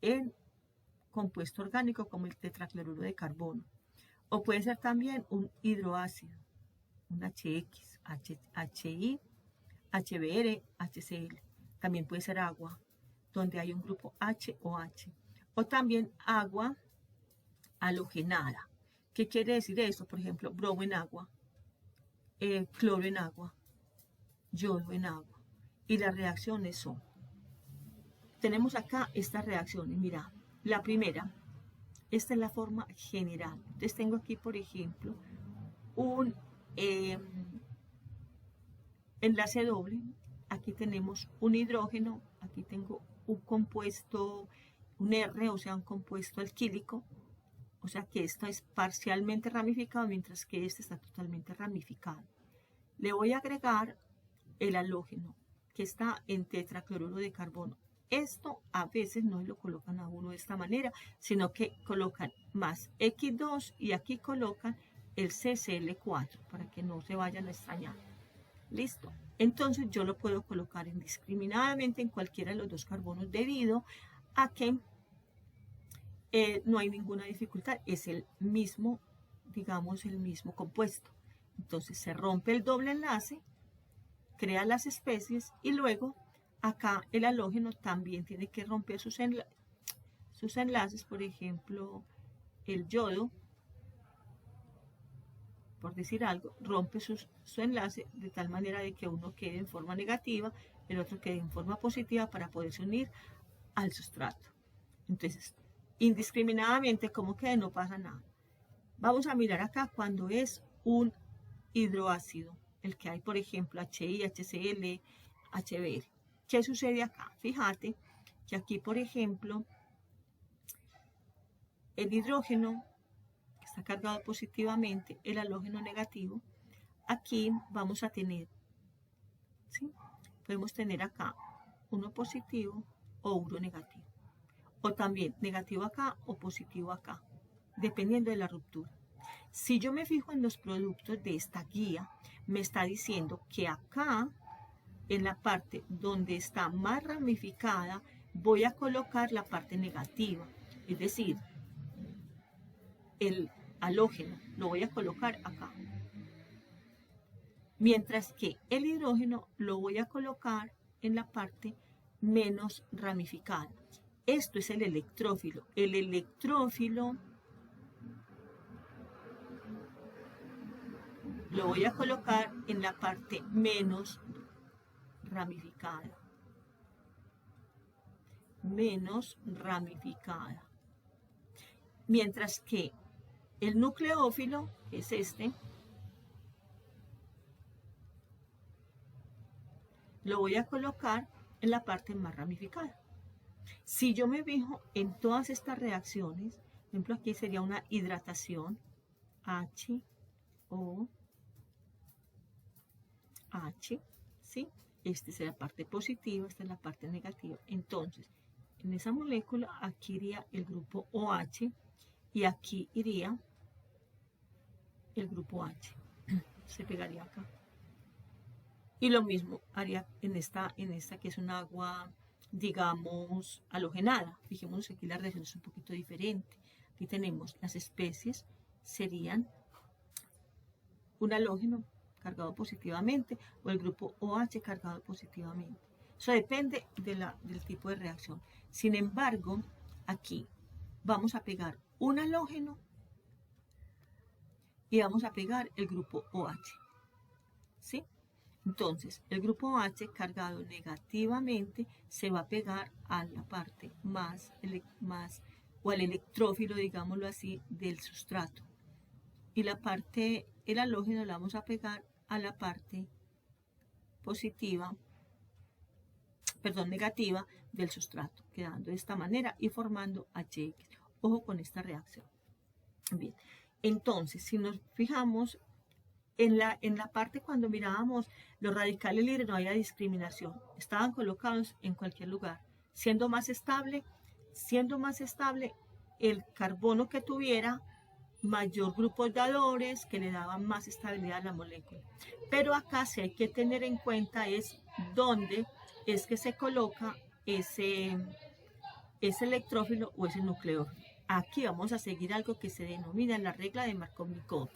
en compuesto orgánico como el tetracloruro de carbono, o puede ser también un hidroácido, un HX, HI, HBr, HCl. También puede ser agua, donde hay un grupo H o H, o también agua halogenada. ¿Qué quiere decir eso? Por ejemplo, bromo en agua, cloro en agua, yodo en agua. Y las reacciones son, tenemos acá estas reacciones, mira, la primera, esta es la forma general. Entonces tengo aquí, por ejemplo, un enlace doble, aquí tenemos un hidrógeno, aquí tengo un compuesto, un R, o sea, un compuesto alquílico, o sea que esto es parcialmente ramificado, mientras que este está totalmente ramificado. Le voy a agregar el halógeno, que está en tetracloruro de carbono. Esto a veces no lo colocan a uno de esta manera, sino que colocan más X2 y aquí colocan el CCl4 para que no se vayan a extrañar. Listo. Entonces yo lo puedo colocar indiscriminadamente en cualquiera de los dos carbonos debido a que no hay ninguna dificultad. Es el mismo, digamos, el mismo compuesto. Entonces se rompe el doble enlace, crea las especies y luego acá el halógeno también tiene que romper sus enlaces, por ejemplo, el yodo, por decir algo, rompe su enlace de tal manera de que uno quede en forma negativa, el otro quede en forma positiva para poderse unir al sustrato. Entonces, indiscriminadamente, como quede, no pasa nada. Vamos a mirar acá cuando es un hidroácido, el que hay, por ejemplo, HI, HCl, HBr. ¿Qué sucede acá? Fíjate que aquí, por ejemplo, el hidrógeno está cargado positivamente, el halógeno negativo. Aquí vamos a tener, ¿sí? Podemos tener acá uno positivo o uno negativo. O también negativo acá o positivo acá, dependiendo de la ruptura. Si yo me fijo en los productos de esta guía, me está diciendo que acá, en la parte donde está más ramificada, voy a colocar la parte negativa. Es decir, el halógeno lo voy a colocar acá. Mientras que el hidrógeno lo voy a colocar en la parte menos ramificada. Esto es el electrófilo. El electrófilo lo voy a colocar en la parte menos ramificada. Menos ramificada. Mientras que el nucleófilo, que es este, lo voy a colocar en la parte más ramificada. Si yo me fijo en todas estas reacciones, por ejemplo, aquí sería una hidratación, H, O, H, ¿sí? Esta es la parte positiva, esta es la parte negativa. Entonces, en esa molécula, aquí iría el grupo OH y aquí iría el grupo H. Se pegaría acá. Y lo mismo haría en esta que es un agua, digamos, halogenada. Fijémonos que aquí la reacción es un poquito diferente. Aquí tenemos las especies, serían un halógeno cargado positivamente o el grupo OH cargado positivamente. Eso depende del tipo de reacción. Sin embargo, aquí vamos a pegar un halógeno y vamos a pegar el grupo OH. ¿Sí? Entonces, el grupo OH cargado negativamente se va a pegar a la parte más o al electrófilo, digámoslo así, del sustrato. Y la parte, el halógeno, la vamos a pegar a la parte positiva, perdón, negativa del sustrato, quedando de esta manera y formando HX. Ojo con esta reacción. Bien, entonces, si nos fijamos en la parte cuando mirábamos los radicales libres, no había discriminación, estaban colocados en cualquier lugar, siendo más estable el carbono que tuviera mayor grupos dadores que le daban más estabilidad a la molécula. Pero acá sí hay que tener en cuenta es dónde es que se coloca ese electrófilo o ese nucleófilo. Aquí vamos a seguir algo que se denomina la regla de Markovnikov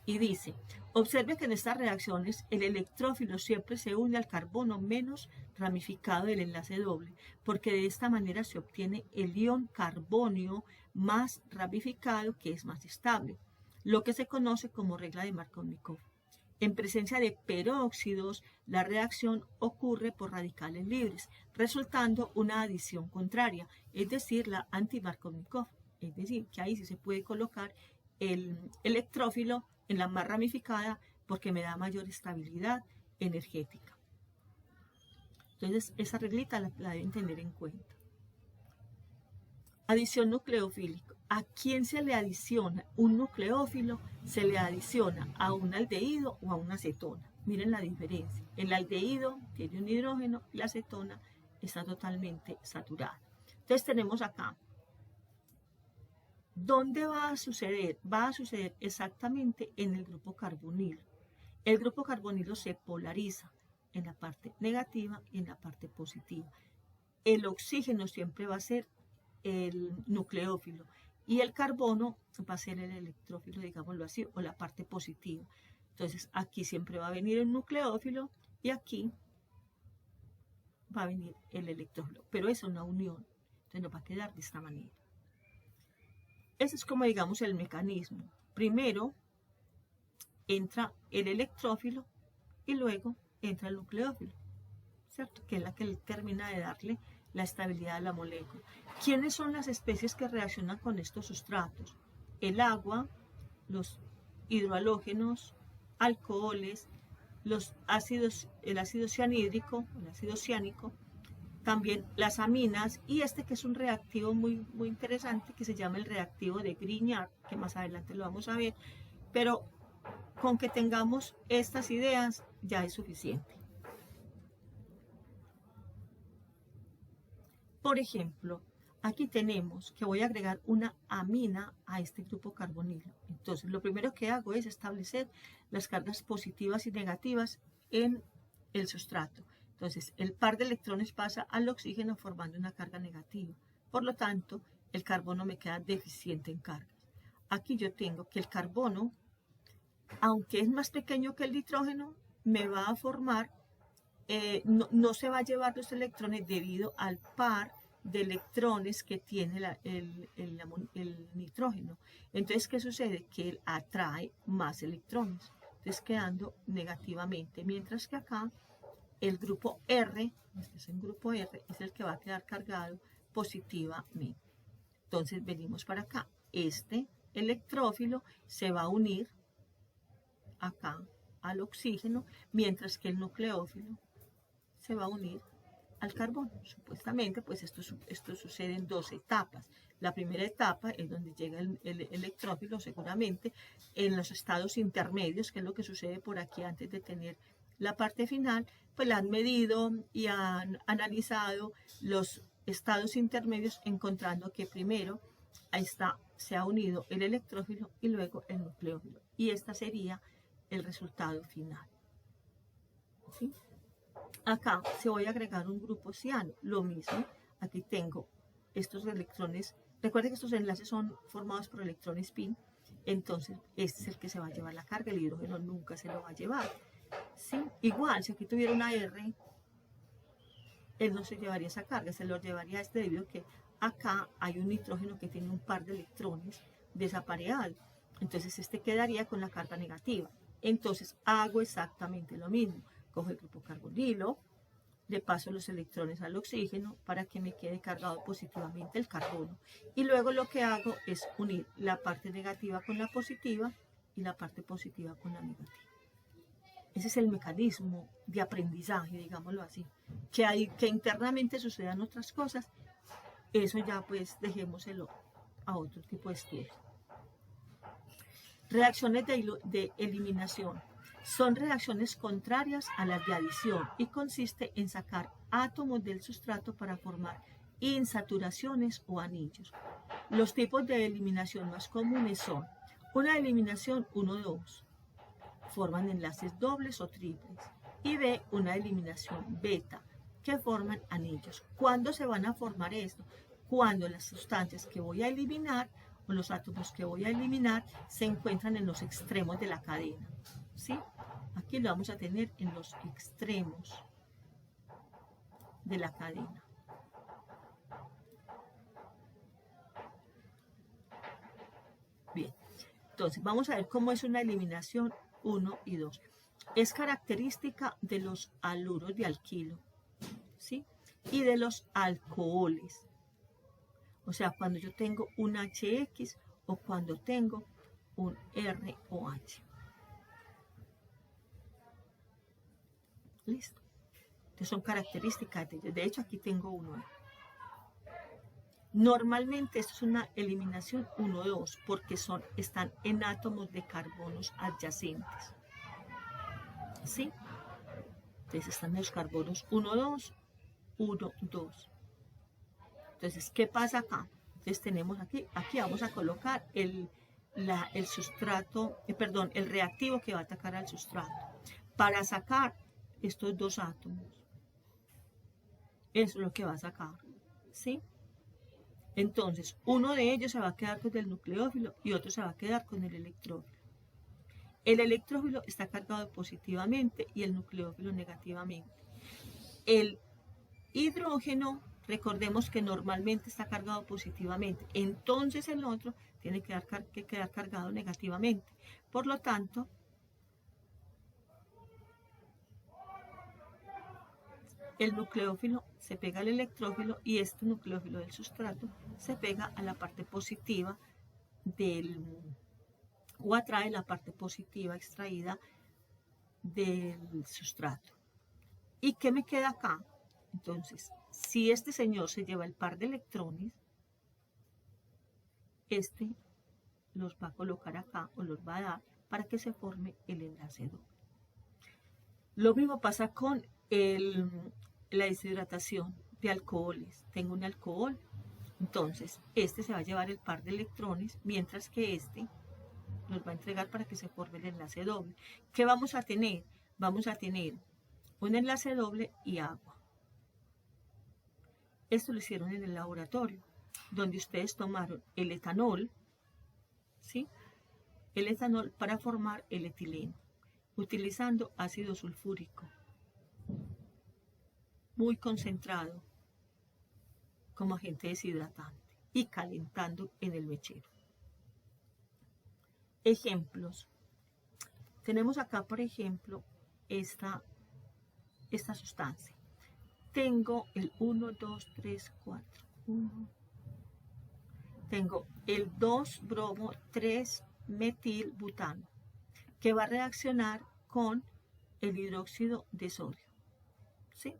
y dice, observe que en estas reacciones el electrófilo siempre se une al carbono menos ramificado del enlace doble, porque de esta manera se obtiene el ion carbonio más ramificado que es más estable, lo que se conoce como regla de Markovnikov. En presencia de peróxidos, la reacción ocurre por radicales libres, resultando una adición contraria, es decir, la anti-Markovnikov. Es decir, que ahí sí se puede colocar el electrófilo en la más ramificada porque me da mayor estabilidad energética. Entonces, esa reglita la deben tener en cuenta. Adición nucleofílico. ¿A quién se le adiciona un nucleófilo? Se le adiciona a un aldehído o a una acetona. Miren la diferencia. El aldehído tiene un hidrógeno y la acetona está totalmente saturada. Entonces tenemos acá. ¿Dónde va a suceder? Va a suceder exactamente en el grupo carbonilo. El grupo carbonilo se polariza en la parte negativa y en la parte positiva. El oxígeno siempre va a ser el nucleófilo y el carbono va a ser el electrófilo, digámoslo así, o la parte positiva. Entonces aquí siempre va a venir el nucleófilo y aquí va a venir el electrófilo, pero es una unión, entonces nos va a quedar de esta manera. Ese es como digamos el mecanismo. Primero entra el electrófilo y luego entra el nucleófilo, ¿cierto? Que es la que termina de darle la estabilidad a la molécula. ¿Quiénes son las especies que reaccionan con estos sustratos? El agua, los hidrohalógenos, alcoholes, los ácidos, el ácido cianhídrico, el ácido ciánico, también las aminas y este que es un reactivo muy interesante que se llama el reactivo de Grignard, que más adelante lo vamos a ver, pero con que tengamos estas ideas ya es suficiente. Por ejemplo, aquí tenemos que voy a agregar una amina a este grupo carbonilo. Entonces, lo primero que hago es establecer las cargas positivas y negativas en el sustrato. Entonces, el par de electrones pasa al oxígeno formando una carga negativa. Por lo tanto, el carbono me queda deficiente en cargas. Aquí yo tengo que el carbono, aunque es más pequeño que el nitrógeno, me va a formar, no se va a llevar los electrones debido al par de electrones que tiene el nitrógeno. Entonces, ¿qué sucede? Que él atrae más electrones, entonces quedando negativamente, mientras que acá el grupo R, este es el grupo R, es el que va a quedar cargado positivamente. Entonces venimos para acá, este electrófilo se va a unir acá al oxígeno, mientras que el nucleófilo se va a unir al carbono. Supuestamente, pues esto sucede en dos etapas. La primera etapa es donde llega el electrófilo, seguramente, en los estados intermedios, que es lo que sucede por aquí antes de tener la parte final, pues la han medido y han analizado los estados intermedios, encontrando que primero se ha unido el electrófilo y luego el nucleófilo. Y esta sería el resultado final. ¿Sí? Acá se voy a agregar un grupo ciano, lo mismo, aquí tengo estos electrones, recuerden que estos enlaces son formados por electrones spin, entonces este es el que se va a llevar la carga, el hidrógeno nunca se lo va a llevar, ¿sí? Igual, si aquí tuviera una R, él no se llevaría esa carga, se lo llevaría este debido a que acá hay un nitrógeno que tiene un par de electrones desapareados, entonces este quedaría con la carga negativa, entonces hago exactamente lo mismo. Cojo el grupo carbonilo, le paso los electrones al oxígeno para que me quede cargado positivamente el carbono. Y luego lo que hago es unir la parte negativa con la positiva y la parte positiva con la negativa. Ese es el mecanismo de aprendizaje, digámoslo así. Que internamente sucedan otras cosas, eso ya pues dejémoselo a otro tipo de estudio. Reacciones de eliminación. Son reacciones contrarias a las de adición y consiste en sacar átomos del sustrato para formar insaturaciones o anillos. Los tipos de eliminación más comunes son Una eliminación 1,2. Forman enlaces dobles o triples. Y B, una eliminación beta, que forman anillos. ¿Cuándo se van a formar esto? Cuando las sustancias que voy a eliminar o los átomos que voy a eliminar se encuentran en los extremos de la cadena. ¿Sí? Aquí lo vamos a tener en los extremos de la cadena. Bien, entonces vamos a ver cómo es una eliminación 1 y 2. Es característica de los haluros de alquilo, ¿sí? Y de los alcoholes. O sea, cuando yo tengo un HX o cuando tengo un ROH. Listo. Entonces son características de ellos. De hecho, aquí tengo uno. Normalmente esto es una eliminación 1,2 porque están en átomos de carbonos adyacentes. ¿Sí? Entonces están los carbonos 1,2, 1,2. Entonces, ¿qué pasa acá? Entonces tenemos aquí vamos a colocar el sustrato, el reactivo que va a atacar al sustrato. Para sacar estos dos átomos. Eso es lo que va a sacar, ¿sí? Entonces, uno de ellos se va a quedar con el nucleófilo y otro se va a quedar con el electrófilo. El electrófilo está cargado positivamente y el nucleófilo negativamente. El hidrógeno, recordemos que normalmente está cargado positivamente, entonces el otro tiene que quedar cargado negativamente. Por lo tanto, el nucleófilo se pega al electrófilo y este nucleófilo del sustrato se pega a la parte positiva o atrae la parte positiva extraída del sustrato. ¿Y qué me queda acá? Entonces, si este señor se lleva el par de electrones, este los va a colocar acá o los va a dar para que se forme el enlace doble. Lo mismo pasa con la deshidratación de alcoholes. Tengo un alcohol, entonces este se va a llevar el par de electrones, mientras que este nos va a entregar para que se forme el enlace doble. ¿Qué vamos a tener? Vamos a tener un enlace doble y agua. Esto lo hicieron en el laboratorio, donde ustedes tomaron el etanol, ¿sí? El etanol para formar el etileno, utilizando ácido sulfúrico, muy concentrado como agente deshidratante y calentando en el mechero. Ejemplos. Tenemos acá, por ejemplo, esta sustancia. Tengo el 1, 2, 3, 4. 1. Tengo el 2-bromo 3-metilbutano, que va a reaccionar con el hidróxido de sodio. ¿Sí?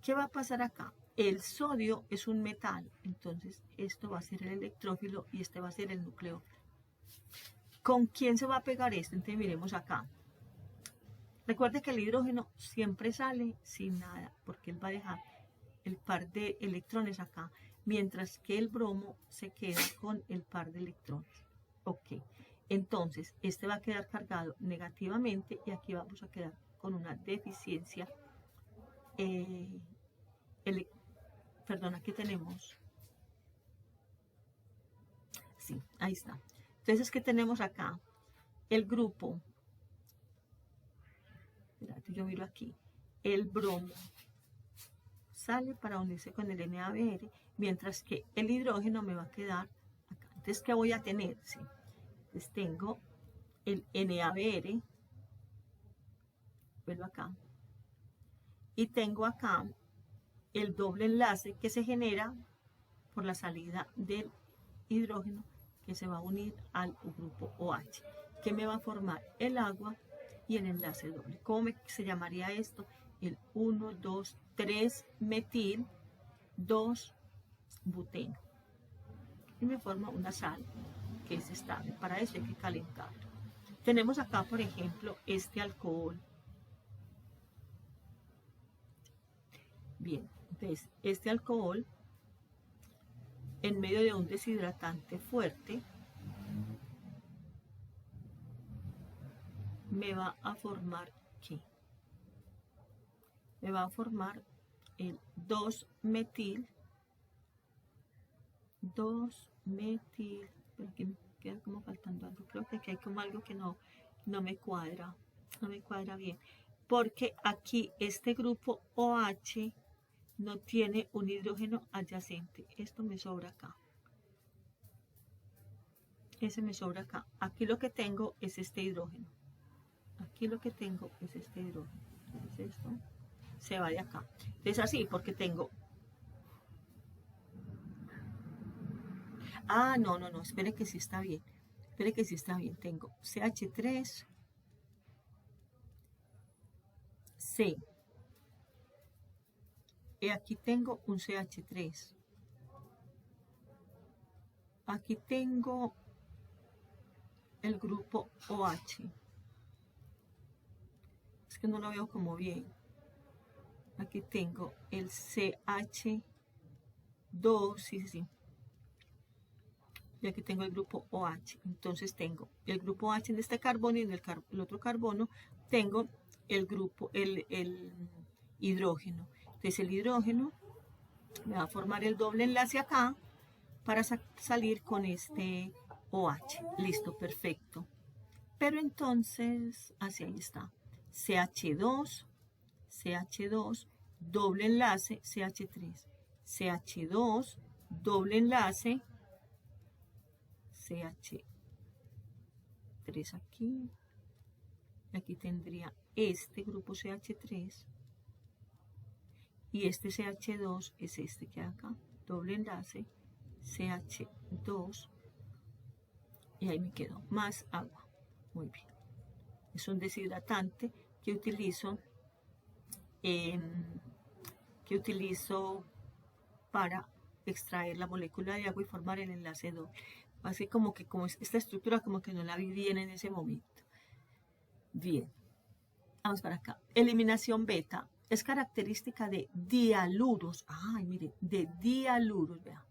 ¿Qué va a pasar acá? El sodio es un metal, entonces esto va a ser el electrófilo y este va a ser el nucleófilo. ¿Con quién se va a pegar esto? Entonces miremos acá. Recuerde que el hidrógeno siempre sale sin nada, porque él va a dejar el par de electrones acá, mientras que el bromo se queda con el par de electrones. Ok, entonces este va a quedar cargado negativamente y aquí vamos a quedar con una deficiencia. Perdón, aquí tenemos. Sí, ahí está. Entonces, ¿qué tenemos acá? El grupo. Espérate, yo miro aquí. El bromo sale para unirse con el NaBr, mientras que el hidrógeno me va a quedar acá. Entonces, ¿qué voy a tener? Sí. Entonces, tengo el NaBr, vuelvo acá, y tengo acá el doble enlace que se genera por la salida del hidrógeno que se va a unir al grupo OH, que me va a formar el agua y el enlace doble. ¿Cómo se llamaría esto? El 1, 2, 3 metil 2 buteno. Y me forma una sal que es estable. Para eso hay que calentarlo. Tenemos acá, por ejemplo, este alcohol. Bien, entonces este alcohol, en medio de un deshidratante fuerte, me va a formar ¿qué? Me va a formar el 2-metil, pero aquí me queda como faltando algo, creo que aquí hay como algo que no me cuadra, bien, porque aquí este grupo OH no tiene un hidrógeno adyacente, esto me sobra acá, ese me sobra acá, aquí lo que tengo es este hidrógeno, entonces esto se va de acá, es así porque tengo, no, espere que sí está bien, tengo CH3, C, y aquí tengo un CH3, aquí tengo el grupo OH, es que no lo veo como bien, aquí tengo el CH2, sí, y aquí tengo el grupo OH, entonces tengo el grupo OH en este carbono y en el otro carbono tengo el grupo, el hidrógeno, entonces el hidrógeno me va a formar el doble enlace acá para salir con este OH, listo, perfecto, pero entonces, así ahí está, CH2, doble enlace, CH3, CH2, doble enlace, CH3 aquí, aquí tendría este grupo CH3 y este CH2 es este que hay acá, doble enlace, CH2 y ahí me quedó más agua, muy bien, es un deshidratante que utilizo para extraer la molécula de agua y formar el enlace doble. Así como que esta estructura como que no la vi bien en ese momento. Bien, vamos para acá. Eliminación beta es característica de dialuros. Ay, mire, de dialuros, vea.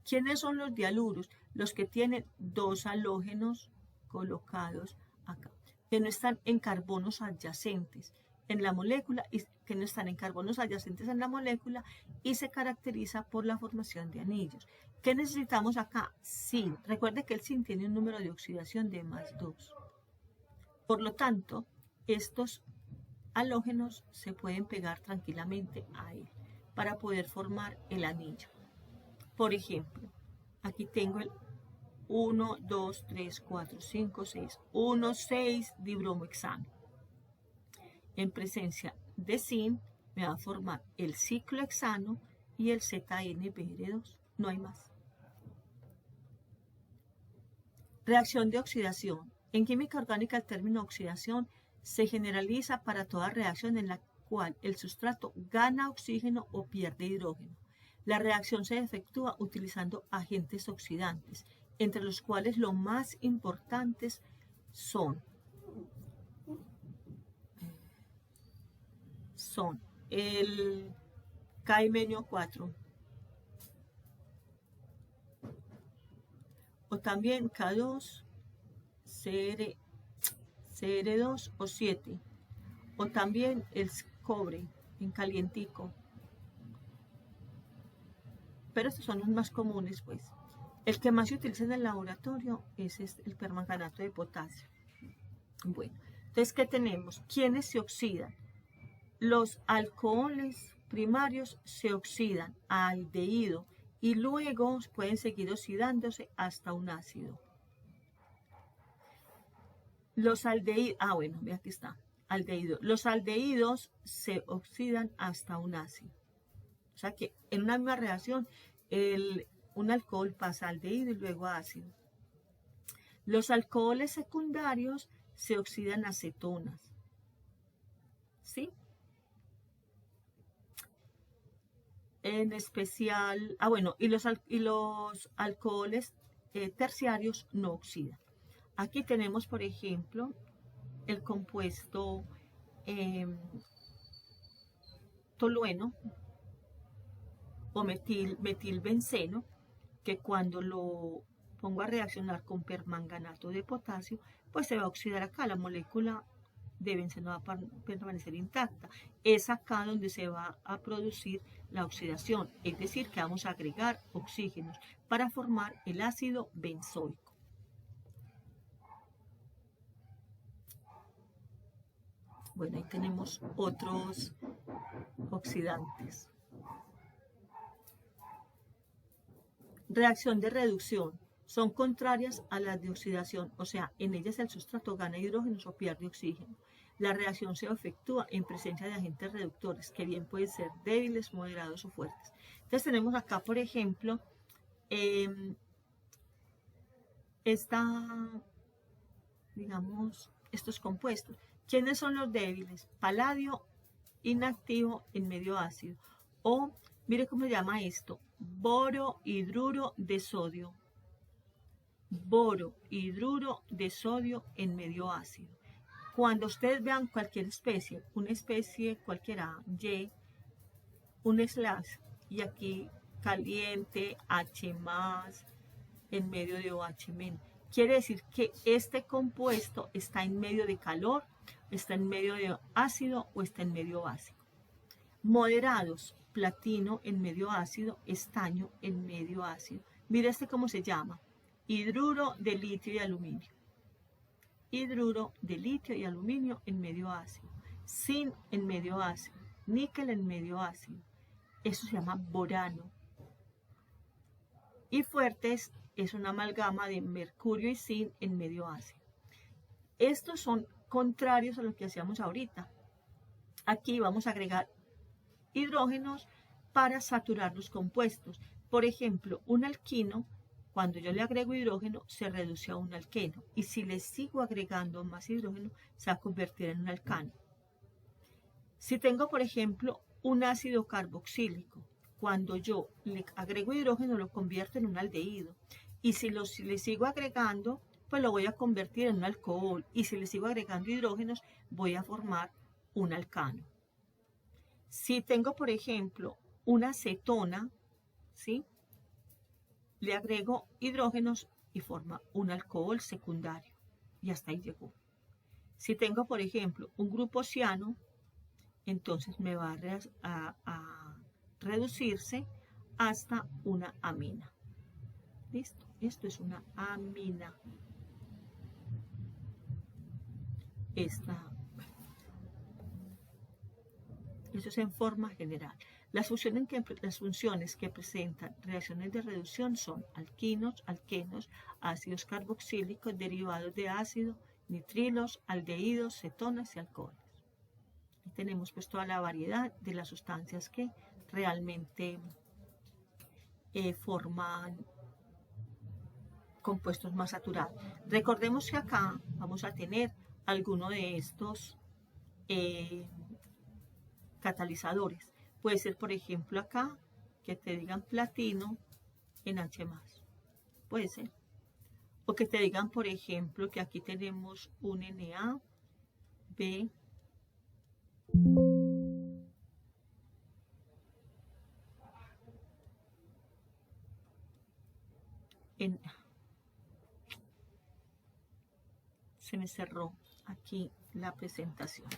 ¿Quiénes son los dialuros? Los que tienen dos halógenos colocados acá, que no están en carbonos adyacentes en la molécula y que no están en carbonos adyacentes en la molécula y se caracteriza por la formación de anillos. ¿Qué necesitamos acá? Zinc. Recuerde que el zinc tiene un número de oxidación de +2. Por lo tanto, estos halógenos se pueden pegar tranquilamente a él para poder formar el anillo. Por ejemplo, aquí tengo el 1, 2, 3, 4, 5, 6, 1, 6 dibromohexano. En presencia de zinc me va a formar el ciclohexano y el ZnBr2. No hay más. Reacción de oxidación. En química orgánica el término oxidación se generaliza para toda reacción en la cual el sustrato gana oxígeno o pierde hidrógeno. La reacción se efectúa utilizando agentes oxidantes, entre los cuales los más importantes son el K-4 o también K2, CR2 o 7, o también el cobre en calientico. Pero estos son los más comunes, pues. El que más se utiliza en el laboratorio es el permanganato de potasio. Bueno, entonces, ¿qué tenemos? ¿Quiénes se oxidan? Los alcoholes primarios se oxidan a aldehído y luego pueden seguir oxidándose hasta un ácido. Los aldehídos, ve aquí está, aldehído. Los aldehídos se oxidan hasta un ácido. O sea que en una misma reacción un alcohol pasa a aldehído y luego a ácido. Los alcoholes secundarios se oxidan a cetonas. ¿Sí? En especial, y los alcoholes terciarios no oxidan. Aquí tenemos, por ejemplo, el compuesto tolueno o metilbenceno, que cuando lo pongo a reaccionar con permanganato de potasio, pues se va a oxidar acá, la molécula de benceno va a permanecer intacta. Es acá donde se va a producir la oxidación, es decir, que vamos a agregar oxígenos para formar el ácido benzoico. Bueno, ahí tenemos otros oxidantes. Reacción de reducción. Son contrarias a las de oxidación, o sea, en ellas el sustrato gana hidrógenos o pierde oxígeno. La reacción se efectúa en presencia de agentes reductores, que bien pueden ser débiles, moderados o fuertes. Entonces tenemos acá, por ejemplo, estos compuestos. ¿Quiénes son los débiles? Paladio inactivo en medio ácido. O, mire cómo se llama esto, borohidruro de sodio. Borohidruro de sodio en medio ácido. Cuando ustedes vean cualquier especie, una especie cualquiera, Y, un slash, y aquí caliente, H+, en medio de OH-, quiere decir que este compuesto está en medio de calor, está en medio de ácido o está en medio básico. Moderados, platino en medio ácido, estaño en medio ácido. Mira cómo se llama, hidruro de litio y aluminio. Hidruro de litio y aluminio en medio ácido. Zinc en medio ácido. Níquel en medio ácido. Eso se llama borano. Y fuertes es una amalgama de mercurio y zinc en medio ácido. Estos son contrarios a lo que hacíamos ahorita. Aquí vamos a agregar hidrógenos para saturar los compuestos. Por ejemplo, un alquino, cuando yo le agrego hidrógeno, se reduce a un alqueno. Y si le sigo agregando más hidrógeno, se va a convertir en un alcano. Si tengo, por ejemplo, un ácido carboxílico, cuando yo le agrego hidrógeno, lo convierto en un aldehído. Y si le sigo agregando, pues lo voy a convertir en un alcohol. Y si le sigo agregando hidrógenos, voy a formar un alcano. Si tengo, por ejemplo, una acetona, ¿sí?, le agrego hidrógenos y forma un alcohol secundario. Y hasta ahí llegó. Si tengo, por ejemplo, un grupo ciano, entonces me va a reducirse hasta una amina. ¿Listo? Esto es una amina. Eso es en forma general. Las funciones que presentan reacciones de reducción son alquinos, alquenos, ácidos carboxílicos, derivados de ácido, nitrilos, aldehídos, cetonas y alcoholes. Y tenemos pues toda la variedad de las sustancias que realmente forman compuestos más saturados. Recordemos que acá vamos a tener alguno de estos catalizadores. Puede ser, por ejemplo, acá que te digan platino en H+. Puede ser. O que te digan, por ejemplo, que aquí tenemos un NaB se me cerró aquí la presentación.